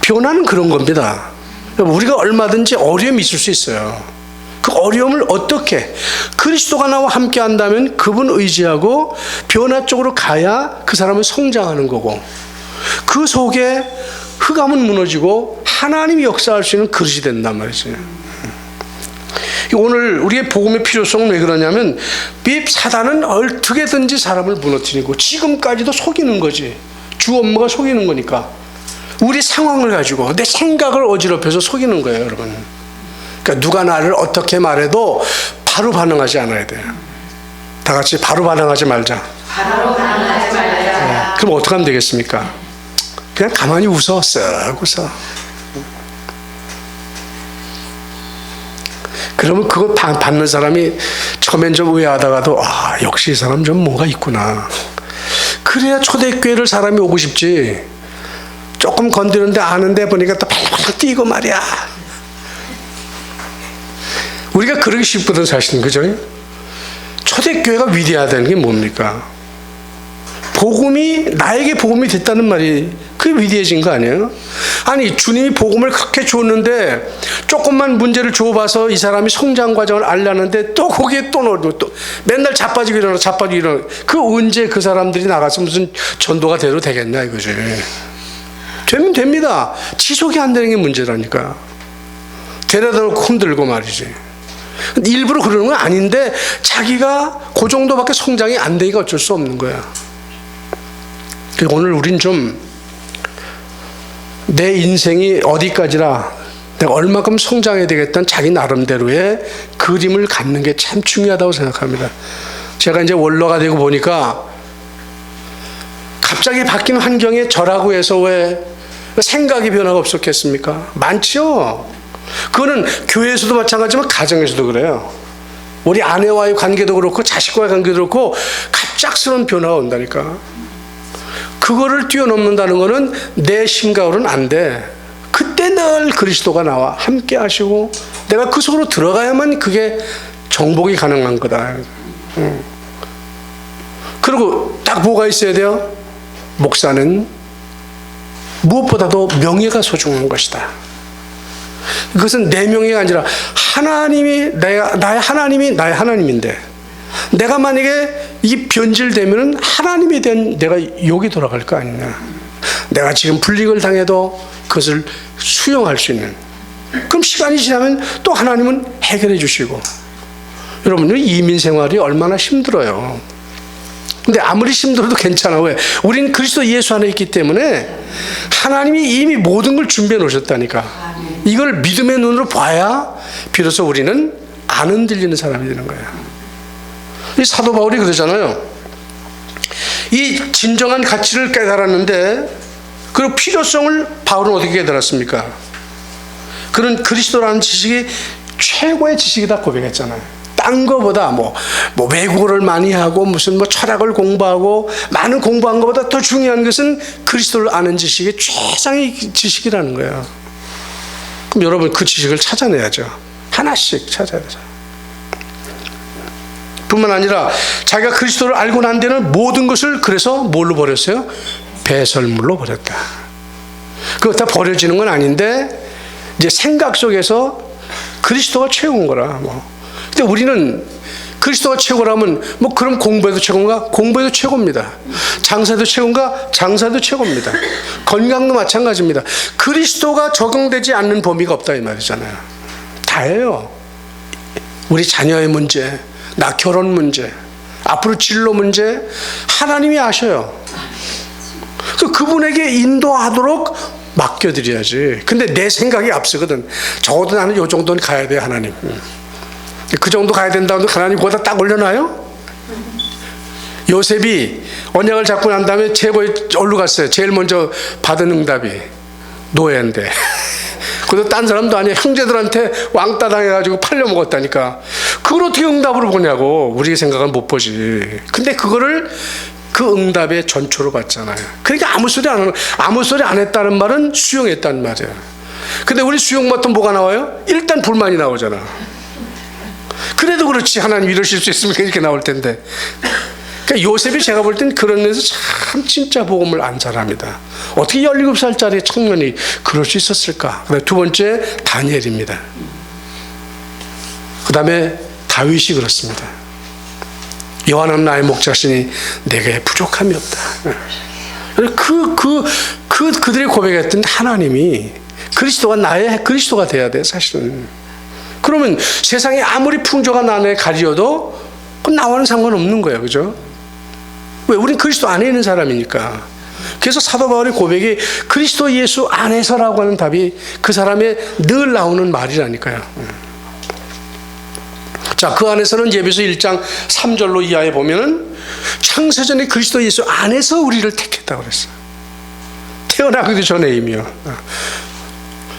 변화는 그런 겁니다. 우리가 얼마든지 어려움이 있을 수 있어요. 그 어려움을 어떻게 그리스도가 나와 함께 한다면 그분 의지하고 변화 쪽으로 가야 그 사람은 성장하는 거고, 그 속에 흑암은 무너지고 하나님이 역사할 수 있는 그릇이 된단 말이죠. 오늘 우리의 복음의 필요성은 왜 그러냐면 사단은 어떻게든지 사람을 무너뜨리고 지금까지도 속이는 거지. 주 업무가 속이는 거니까 우리 상황을 가지고 내 생각을 어지럽혀서 속이는 거예요, 여러분. 그러니까 누가 나를 어떻게 말해도 바로 반응하지 않아야 돼요. 다 같이 바로 반응하지 말자. 바로 반응하지 말자. 그럼 어떻게 하면 되겠습니까? 그냥 가만히 웃어, 쓱 웃어. 그러면 그거 받는 사람이 처음엔 좀 의아하다가도 역시 이 사람 좀 뭐가 있구나. 그래야 초대교회를 사람이 오고 싶지. 조금 건드는데 아는데 보니까 또 발발발 뛰고 말이야. 우리가 그러기 쉽거든 사실은. 그죠? 초대교회가 위대하다는 게 뭡니까? 복음이 나에게 복음이 됐다는 말이 그게 위대해진 거 아니에요? 아니 주님이 복음을 그렇게 줬는데 조금만 문제를 줘봐서 이 사람이 성장 과정을 알려는데 또 거기에 또 맨날 자빠지고 일어나 그 언제 그 사람들이 나가서 무슨 전도가 돼도 되겠냐 이거지. 되면 됩니다. 지속이 안 되는 게 문제라니까. 데려다 놓고 흔들고 말이지. 일부러 그러는 건 아닌데 자기가 그 정도밖에 성장이 안 되니까 어쩔 수 없는 거야. 오늘 우린 좀 내 인생이 어디까지라 내가 얼마큼 성장해야 되겠다는 자기 나름대로의 그림을 갖는 게 참 중요하다고 생각합니다. 제가 이제 원로가 되고 보니까 갑자기 바뀐 환경에 저라고 해서 왜 생각의 변화가 없었겠습니까? 많죠. 그거는 교회에서도 마찬가지지만 가정에서도 그래요. 우리 아내와의 관계도 그렇고 자식과의 관계도 그렇고 갑작스러운 변화가 온다니까. 그거를 뛰어넘는다는 거는 내 심각으로는 안 돼. 그때 늘 그리스도가 나와 함께 하시고 내가 그 속으로 들어가야만 그게 정복이 가능한 거다. 그리고 딱 뭐가 있어야 돼요? 목사는 무엇보다도 명예가 소중한 것이다. 그것은 내 명예가 아니라 하나님이 나의 하나님이 나의 하나님인데 내가 만약에 이 변질되면은 하나님에 대한 내가 욕이 돌아갈 거 아니냐. 내가 지금 불이익을 당해도 그것을 수용할 수 있는. 그럼 시간이 지나면 또 하나님은 해결해 주시고. 여러분 이민 생활이 얼마나 힘들어요. 근데 아무리 힘들어도 괜찮아. 왜? 우리는 그리스도 예수 안에 있기 때문에 하나님이 이미 모든 걸 준비해 놓으셨다니까. 이걸 믿음의 눈으로 봐야 비로소 우리는 안 흔들리는 사람이 되는 거예요. 이 사도 바울이 그러잖아요. 이 진정한 가치를 깨달았는데 그리고 필요성을 바울은 어떻게 깨달았습니까? 그는 그리스도라는 지식이 최고의 지식이다 고백했잖아요. 딴 거보다 뭐 외국어를 많이 하고 무슨 철학을 공부하고 많은 공부한 것보다 더 중요한 것은 그리스도를 아는 지식이 최상의 지식이라는 거예요. 그럼 여러분 그 지식을 찾아내야죠. 하나씩 찾아야 되죠. 뿐만 아니라 자기가 그리스도를 알고 난 데는 모든 것을 그래서 뭘로 버렸어요? 배설물로 버렸다. 그거 다 버려지는 건 아닌데 이제 생각 속에서 그리스도가 최고인 거라. 근데 우리는 그리스도가 최고라면 그럼 공부해도 최고인가? 공부해도 최고입니다. 장사도 최고인가? 장사도 최고입니다. 건강도 마찬가지입니다. 그리스도가 적용되지 않는 범위가 없다 이 말이잖아요. 다예요. 우리 자녀의 문제, 나 결혼 문제, 앞으로 진로 문제 하나님이 아셔요. 그분에게 인도하도록 맡겨드려야지. 근데 내 생각이 앞서거든. 적어도 나는 요 정도는 가야 돼 하나님. 그 정도 가야 된다고 하나님 거기다 딱 올려놔요? 요셉이 언약을 잡고 난 다음에 최고의 어디로 갔어요? 제일 먼저 받은 응답이 노예인데 그것도 딴 사람도 아니야. 형제들한테 왕따 당해가지고 팔려먹었다니까. 그걸 어떻게 응답으로 보냐고. 우리 생각은 못 보지. 근데 그거를 그 응답의 전초로 봤잖아요. 그러니까 아무 소리 안 했다는 말은 수용했다는 말이에요. 근데 우리 수용 맡으면 뭐가 나와요? 일단 불만이 나오잖아. 그래도 그렇지 하나님 이러실 수 있으면 이렇게 나올 텐데. 그러니까 요셉이 제가 볼 땐 그런 면에서 참 진짜 복음을 안 잘합니다. 어떻게 17살짜리 청년이 그럴 수 있었을까? 두 번째 다니엘입니다. 그 다음에 다윗이 그렇습니다. 여호와는 나의 목자시니 내게 부족함이 없다. 그들이 고백했던 하나님이 그리스도가 나의 그리스도가 돼야 돼 사실은. 그러면 세상에 아무리 풍조가 나에 가리어도 그건 나와는 상관없는 거예요. 그죠? 왜? 우린 그리스도 안에 있는 사람이니까. 그래서 사도 바울의 고백이 그리스도 예수 안에서라고 하는 답이 그 사람의 늘 나오는 말이라니까요. 자, 그 안에서는 예배서 1장 3절로 이하에 보면은 창세전에 그리스도 예수 안에서 우리를 택했다고 그랬어요. 태어나기도 전에 이미요.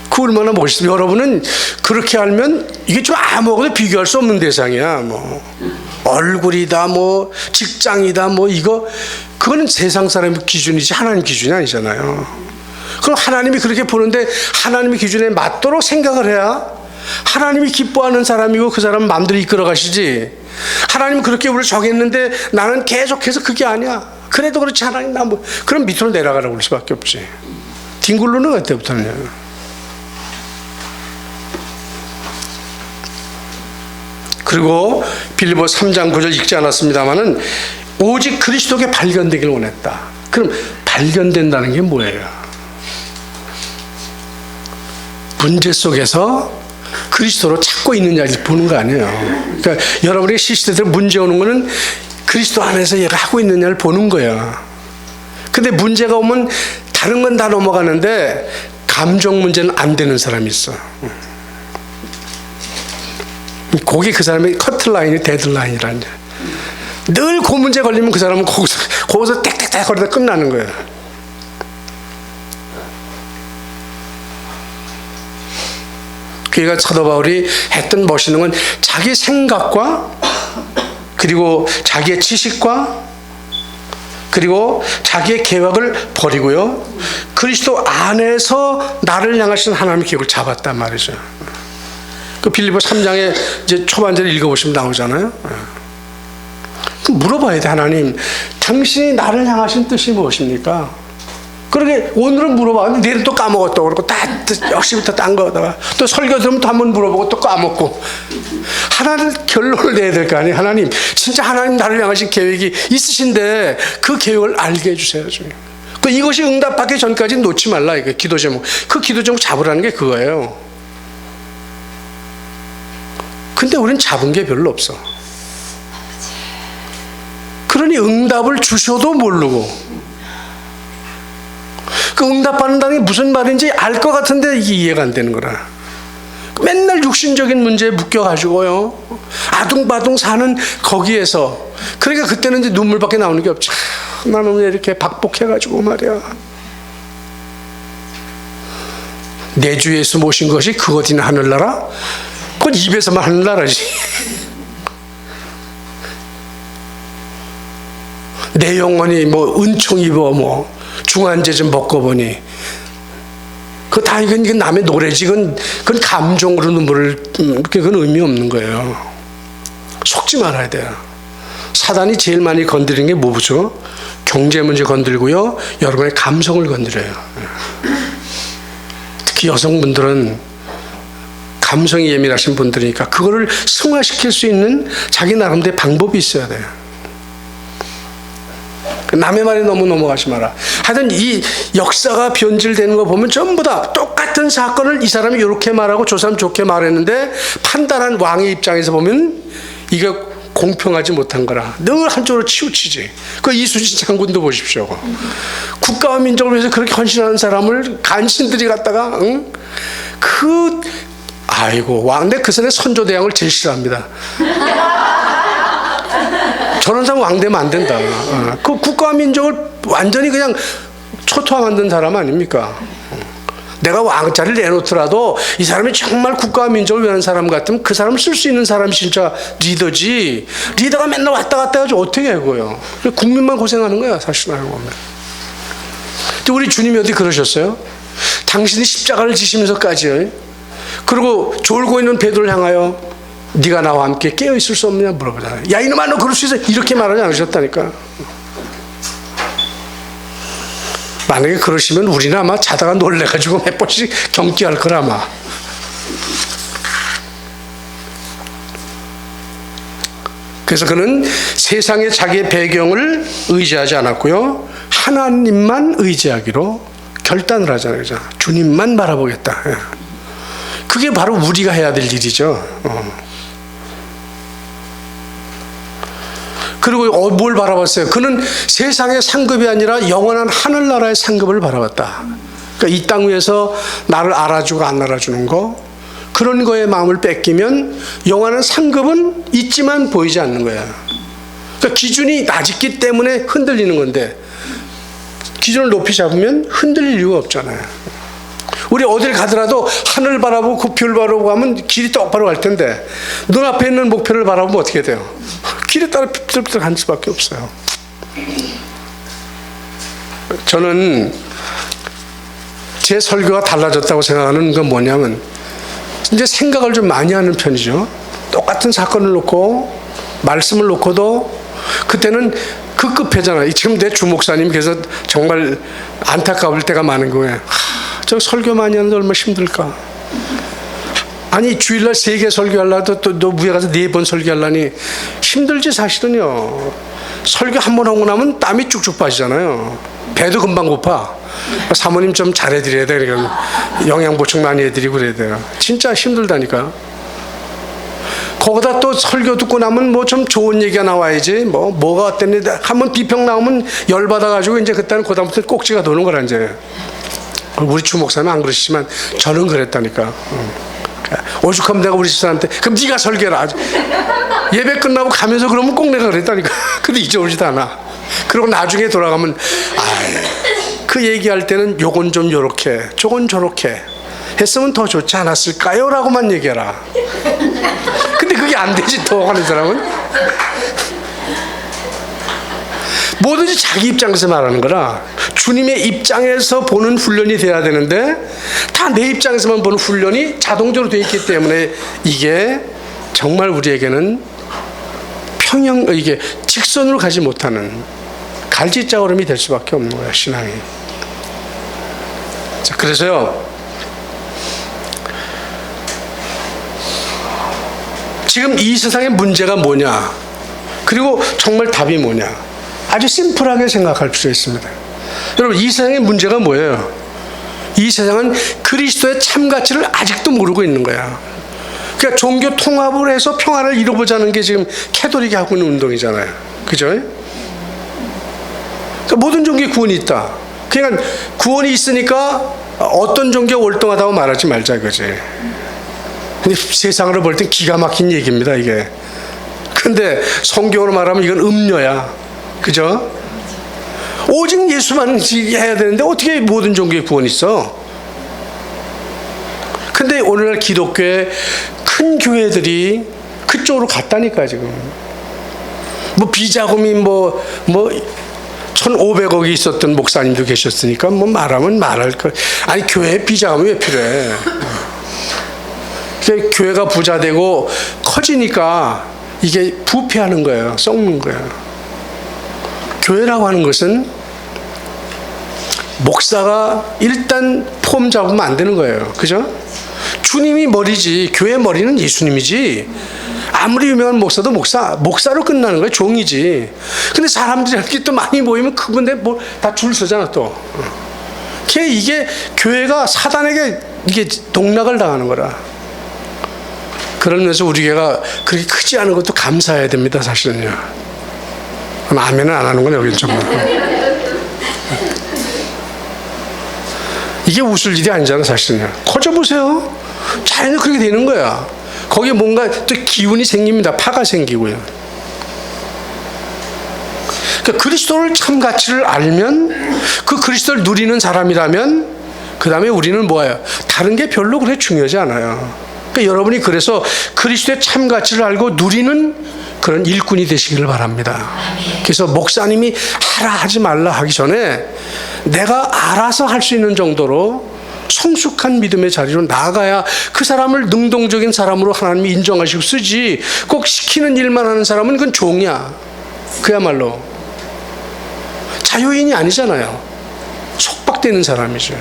그 얼마나 멋있어요. 여러분은 그렇게 알면 이게 좀 아무것도 비교할 수 없는 대상이야. 얼굴이다, 직장이다, 그거는 세상 사람의 기준이지 하나님 기준이 아니잖아요. 그럼 하나님이 그렇게 보는데 하나님의 기준에 맞도록 생각을 해야 하나님이 기뻐하는 사람이고 그 사람은 마음대로 이끌어 가시지. 하나님 그렇게 우리를 정했는데 나는 계속해서 그게 아니야. 그래도 그렇지 하나님 그럼 밑으로 내려가라고 그럴 수밖에 없지. 뒹굴르는 그때부터는. 그리고 빌립보 3장 9절 읽지 않았습니다마는 오직 그리스도께 발견되기를 원했다. 그럼 발견된다는 게 뭐예요? 문제 속에서 그리스도로 찾고 있느냐를 보는 거 아니에요. 그러니까 여러분의 시스템들 문제 오는 거는 그리스도 안에서 얘가 하고 있느냐를 보는 거야. 근데 문제가 오면 다른 건 다 넘어가는데 감정 문제는 안 되는 사람이 있어. 그게 그 사람의 커트라인이 데드라인이라는 거야. 늘 그 문제 걸리면 그 사람은 거기서 땡땡땡 거리다 끝나는 거예요. 그러니까 사도 바울이 했던 멋있는 건 자기 생각과 그리고 자기의 지식과 그리고 자기의 계획을 버리고요. 그리스도 안에서 나를 향하신 하나님의 계획을 잡았단 말이죠. 그 빌립보 3장에 이제 초반절을 읽어보시면 나오잖아요. 물어봐야 돼. 하나님, 당신이 나를 향하신 뜻이 무엇입니까? 그러게 오늘은 물어봐. 내일은 또 까먹었다고 그러고 역시부터 딴 거다가 또 설교 들으면 또 한 번 물어보고 또 까먹고. 하나를 결론을 내야 될 거 아니에요. 하나님, 진짜 하나님 나를 향하신 계획이 있으신데 그 계획을 알게 해주세요. 이것이 응답받기 전까지 놓지 말라. 이거 기도 제목. 그 기도 제목 잡으라는 게 그거예요. 근데 우리는 잡은 게 별로 없어. 그러니 응답을 주셔도 모르고 그 응답받는다는 게 무슨 말인지 알 것 같은데 이게 이해가 안 되는 거라. 맨날 육신적인 문제에 묶여가지고요 아둥바둥 사는 거기에서 그러니까 그때는 이제 눈물밖에 나오는 게 없지. 나는 왜 이렇게 박복해가지고 말이야. 내 주 예수 모신 것이 그것이나 하늘나라? 그건 입에서만 하늘나라지. 내 영혼이 은총 입어 중환제 좀 먹고 보니 그거 다 이건 남의 노래지. 그건 감정으로 눈물을 그건 의미 없는 거예요. 속지 말아야 돼요. 사단이 제일 많이 건드리는 게 뭐죠? 경제 문제 건드리고요. 여러분의 감성을 건드려요. 특히 여성분들은 감성이 예민하신 분들이니까 그거를 승화시킬 수 있는 자기 나름대로 방법이 있어야 돼요. 남의 말에 너무 넘어가지 마라. 하여튼 이 역사가 변질되는 거 보면 전부 다 똑같은 사건을 이 사람이 이렇게 말하고 저 사람 좋게 말했는데 판단한 왕의 입장에서 보면 이게 공평하지 못한 거라 늘 한쪽으로 치우치지. 그 이순신 장군도 보십시오. 국가와 민족을 위해서 그렇게 헌신하는 사람을 간신들이 갖다가 아이고 왕대 그 전에 선조대왕을 제일 싫어합니다. 저런 사람 왕되면 안 된다. 그 국가와 민족을 완전히 그냥 초토화 만든 사람 아닙니까? 내가 왕자를 내놓더라도 이 사람이 정말 국가와 민족을 위한 사람 같으면 그 사람을 쓸 수 있는 사람이 진짜 리더지. 리더가 맨날 왔다 갔다 해가지고 어떻게 해 그거요. 국민만 고생하는 거야 사실 알고 보면. 근데 우리 주님이 어디 그러셨어요? 당신이 십자가를 지시면서까지요. 그리고 졸고 있는 베드로를 향하여 네가 나와 함께 깨어 있을 수 없느냐 물어보잖아요. 야 이놈아 너 그럴 수 있어 이렇게 말하지 않으셨다니까. 만약에 그러시면 우리는 아마 자다가 놀래가지고 몇 번씩 경기할 거라 아마. 그래서 그는 세상에 자기의 배경을 의지하지 않았고요. 하나님만 의지하기로 결단을 하잖아요. 주님만 바라보겠다. 그게 바로 우리가 해야 될 일이죠. 그리고 뭘 바라봤어요? 그는 세상의 상급이 아니라 영원한 하늘나라의 상급을 바라봤다. 그러니까 이 땅 위에서 나를 알아주고 안 알아주는 거, 그런 거에 마음을 뺏기면 영원한 상급은 있지만 보이지 않는 거야. 그러니까 기준이 낮기 때문에 흔들리는 건데 기준을 높이 잡으면 흔들릴 이유가 없잖아요. 우리 어딜 가더라도 하늘 바라보고 그 별 바라보고 가면 길이 똑바로 갈 텐데 눈앞에 있는 목표를 바라보면 어떻게 돼요? 길에 따라 삐뚤삐뚤 갈 수밖에 없어요. 저는 제 설교가 달라졌다고 생각하는 건 뭐냐면 이제 생각을 좀 많이 하는 편이죠. 똑같은 사건을 놓고 말씀을 놓고도 그때는 급급해잖아요. 지금 내 주목사님 그래서 정말 안타까울 때가 많은 거예요. 저 설교 많이 하는데 얼마나 힘들까. 아니 주일날 3개 설교하려도 또 너 위에 가서 4번 설교하려니 힘들지 사실은요. 설교 한 번 하고 나면 땀이 쭉쭉 빠지잖아요. 배도 금방 고파. 사모님 좀 잘해드려야 돼. 영양 보충 많이 해드리고 그래야 돼요. 진짜 힘들다니까. 거기다 또 설교 듣고 나면 뭐 좀 좋은 얘기가 나와야지. 뭐가 어땠는데 한번 비평 나오면 열받아가지고 이제 그때는 그다음부터 꼭지가 도는 거라 이제. 우리 주목사는 안 그러시지만 저는 그랬다니까. 오죽하면 내가 우리 집사람한테 그럼 네가 설교라. 예배 끝나고 가면서 그러면 꼭 내가 그랬다니까. 근데 이제 오지도 않아. 그리고 나중에 돌아가면 그 얘기할 때는 요건 좀 요렇게 저건 저렇게 했으면 더 좋지 않았을까요? 라고만 얘기해라. 근데 그게 안 되지 또 하는 사람은. 뭐든지 자기 입장에서 말하는 거라. 주님의 입장에서 보는 훈련이 돼야 되는데 다 내 입장에서만 보는 훈련이 자동적으로 돼 있기 때문에 이게 정말 우리에게는 이게 직선으로 가지 못하는 갈지자걸음이 될 수밖에 없는 거야 신앙이. 자, 그래서요 지금 이 세상의 문제가 뭐냐 그리고 정말 답이 뭐냐 아주 심플하게 생각할 필요가 있습니다. 여러분 이 세상의 문제가 뭐예요? 이 세상은 그리스도의 참 가치를 아직도 모르고 있는 거야. 그러니까 종교 통합을 해서 평화를 이루고자는 게 지금 캐톨릭이 하고 있는 운동이잖아요. 그죠? 그러니까 모든 종교에 구원이 있다. 그러니까 구원이 있으니까 어떤 종교가 월등하다고 말하지 말자 이거지. 근데 세상으로 볼 땐 기가 막힌 얘기입니다 이게. 근데 성경으로 말하면 이건 음료야. 그죠? 오직 예수만 해야 되는데 어떻게 모든 종교에 구원이 있어? 근데 오늘날 기독교의 큰 교회들이 그쪽으로 갔다니까 지금. 뭐 비자금이 뭐 1,500억이 있었던 목사님도 계셨으니까 뭐 말하면 말할 거. 아니 교회에 비자금이 왜 필요해? 교회가 부자 되고 커지니까 이게 부패하는 거예요. 썩는 거예요. 교회라고 하는 것은 목사가 일단 폼 잡으면 안 되는 거예요. 그죠? 주님이 머리지, 교회 머리는 예수님이지. 아무리 유명한 목사도 목사로 끝나는 거예요. 종이지. 근데 사람들이 이렇게 또 많이 모이면 그분데 뭐 다 줄 서잖아 또. 이게 교회가 사단에게 이게 농락을 당하는 거라. 그러면서 우리 교회가 그렇게 크지 않은 것도 감사해야 됩니다, 사실은요. 아멘은 안 하는 거네, 여기 정말. 이게 웃을 일이 아니잖아, 사실은요. 커져보세요. 자연히 그렇게 되는 거야. 거기에 뭔가 또 기운이 생깁니다. 파가 생기고요. 그러니까 그리스도를 참 가치를 알면, 그 그리스도를 누리는 사람이라면, 그 다음에 우리는 뭐예요? 다른 게 별로 그렇게 중요하지 않아요. 그러니까 여러분이 그래서 그리스도의 참 가치를 알고 누리는 그런 일꾼이 되시기를 바랍니다. 그래서 목사님이 하라 하지 말라 하기 전에 내가 알아서 할 수 있는 정도로 성숙한 믿음의 자리로 나아가야 그 사람을 능동적인 사람으로 하나님이 인정하시고 쓰지, 꼭 시키는 일만 하는 사람은 그건 종이야. 그야말로 자유인이 아니잖아요. 속박되는 사람이죠.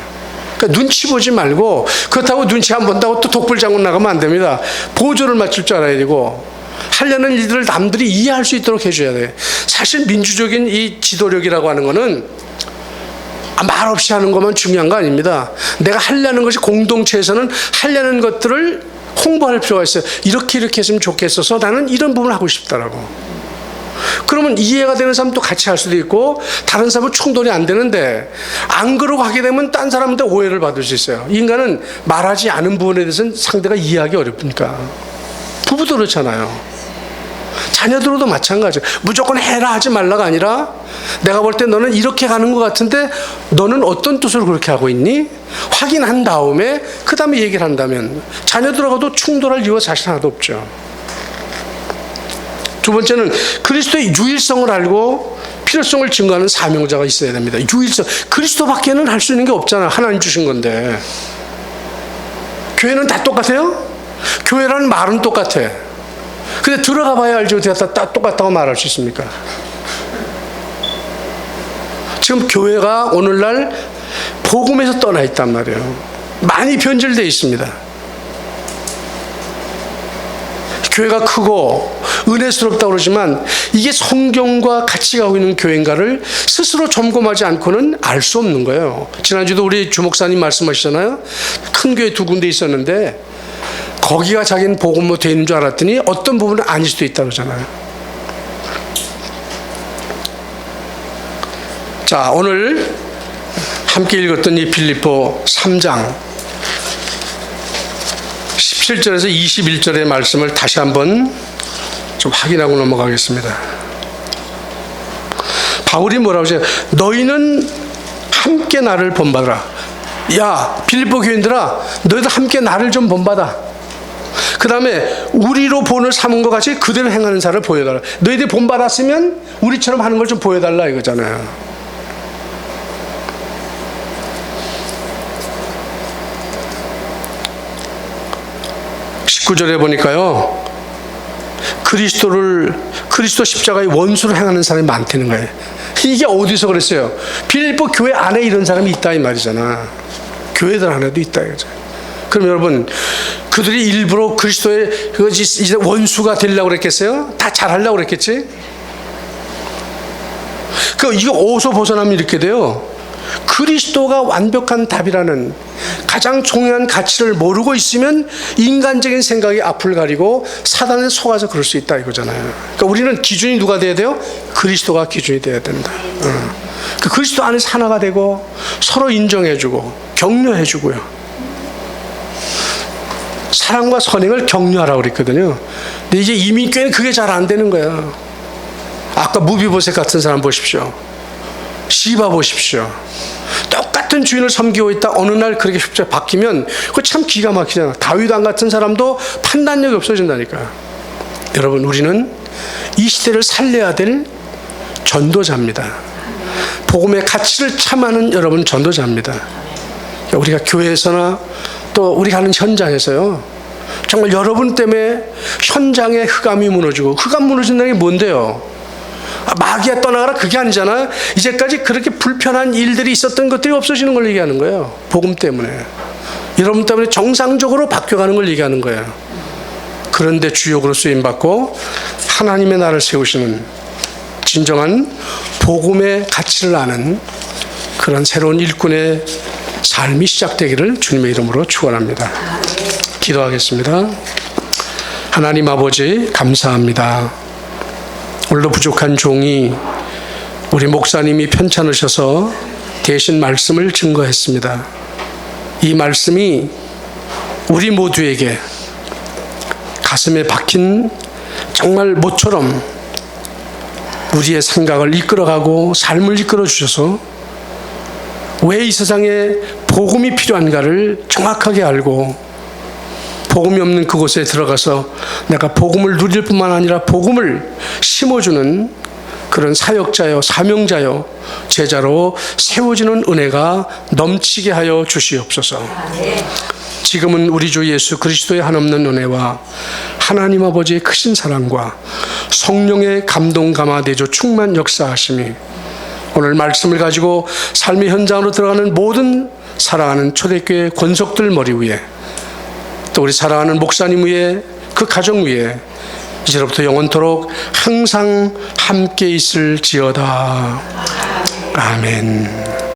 그러니까 눈치 보지 말고, 그렇다고 눈치 안 본다고 또 독불장군 나가면 안 됩니다. 보조를 맞출 줄 알아야 되고, 하려는 일들을 남들이 이해할 수 있도록 해줘야 돼. 사실 민주적인 이 지도력이라고 하는 거는 말 없이 하는 것만 중요한 거 아닙니다. 내가 하려는 것이, 공동체에서는 하려는 것들을 홍보할 필요가 있어요. 이렇게 했으면 좋겠어서 나는 이런 부분을 하고 싶다라고. 그러면 이해가 되는 사람도 같이 할 수도 있고, 다른 사람은 충돌이 안 되는데, 안 그러고 하게 되면 딴 사람한테 오해를 받을 수 있어요. 인간은 말하지 않은 부분에 대해서는 상대가 이해하기 어렵으니까. 부부도 그렇잖아요. 자녀들도 마찬가지예요. 무조건 해라 하지 말라가 아니라, 내가 볼 때 너는 이렇게 가는 것 같은데 너는 어떤 뜻으로 그렇게 하고 있니? 확인한 다음에 그 다음에 얘기를 한다면 자녀들하고도 충돌할 이유가 사실 하나도 없죠. 두 번째는 그리스도의 유일성을 알고 필요성을 증거하는 사명자가 있어야 됩니다. 유일성. 그리스도밖에는 할 수 있는 게 없잖아. 하나님 주신 건데. 교회는 다 똑같아요? 교회라는 말은 똑같아. 근데 들어가 봐야 알지, 어떻게 다 똑같다고 말할 수 있습니까? 지금 교회가 오늘날 복음에서 떠나 있단 말이에요. 많이 변질되어 있습니다. 교회가 크고 은혜스럽다고 그러지만 이게 성경과 같이 가고 있는 교회인가를 스스로 점검하지 않고는 알 수 없는 거예요. 지난주도 우리 주목사님 말씀하시잖아요. 큰 교회 두 군데 있었는데 거기가 자기는 복음으로 되어 있는 줄 알았더니 어떤 부분은 아닐 수도 있다고 그러잖아요. 자, 오늘 함께 읽었던 이 빌립보 3장 17절에서 21절의 말씀을 다시 한번 좀 확인하고 넘어가겠습니다. 바울이 뭐라고 하죠? 너희는 함께 나를 본받아라. 야, 빌립보 교인들아, 너희들 함께 나를 좀 본받아. 그 다음에 우리로 본을 삼은 것 같이 그대로 행하는 사람을 보여달라. 너희들이 본받았으면 우리처럼 하는 걸 좀 보여달라 이거잖아요. 19절에 보니까요, 그리스도 십자가의 원수를 행하는 사람이 많다는 거예요. 이게 어디서 그랬어요? 빌립보 교회 안에 이런 사람이 있다 이 말이잖아. 교회들 안에도 있다 이거죠. 그럼 여러분, 그들이 일부러 그리스도의 이제 원수가 되려고 그랬겠어요? 다 잘하려고 그랬겠지? 이거 어디서 벗어나면 이렇게 돼요? 그리스도가 완벽한 답이라는 가장 중요한 가치를 모르고 있으면 인간적인 생각이 앞을 가리고 사단에 속아서 그럴 수 있다 이거잖아요. 그러니까 우리는 기준이 누가 돼야 돼요? 그리스도가 기준이 돼야 된다. 그 그리스도 안에서 하나가 되고 서로 인정해주고 격려해주고요. 사랑과 선행을 격려하라고 그랬거든요. 근데 이제 이민교회는 그게 잘 안 되는 거예요. 아까 무비보셋 같은 사람 보십시오. 시바 보십시오. 똑같은 주인을 섬기고 있다 어느 날 그렇게 갑자기 바뀌면 그거 참 기가 막히잖아. 다윗 왕 같은 사람도 판단력이 없어진다니까. 여러분, 우리는 이 시대를 살려야 될 전도자입니다. 복음의 가치를 참하는 여러분 전도자입니다. 우리가 교회에서나 또 우리 가는 현장에서요, 정말 여러분 때문에 현장의 흑암이 무너지고, 흑암 무너진다는 게 뭔데요? 마귀야 떠나가라 그게 아니잖아요. 이제까지 그렇게 불편한 일들이 있었던 것들이 없어지는 걸 얘기하는 거예요. 복음 때문에. 여러분 때문에 정상적으로 바뀌어가는 걸 얘기하는 거예요. 그런데 주역으로 쓰임받고 하나님의 나라를 세우시는 진정한 복음의 가치를 아는 그런 새로운 일꾼의 삶이 시작되기를 주님의 이름으로 축원합니다. 기도하겠습니다. 하나님 아버지 감사합니다. 오늘도 부족한 종이 우리 목사님이 편찮으셔서 대신 말씀을 증거했습니다. 이 말씀이 우리 모두에게 가슴에 박힌 정말 모처럼 우리의 생각을 이끌어가고 삶을 이끌어 주셔서 왜 이 세상에 복음이 필요한가를 정확하게 알고 복음이 없는 그곳에 들어가서 내가 복음을 누릴 뿐만 아니라 복음을 심어주는 그런 사역자요, 사명자요, 제자로 세워지는 은혜가 넘치게 하여 주시옵소서. 지금은 우리 주 예수 그리스도의 한없는 은혜와 하나님 아버지의 크신 사랑과 성령의 감동 감화대조 충만 역사하심이 오늘 말씀을 가지고 삶의 현장으로 들어가는 모든 사랑하는 초대교회 권속들 머리 위에 또 우리 사랑하는 목사님 위에 그 가정 위에 이제로부터 영원토록 항상 함께 있을지어다. 아멘.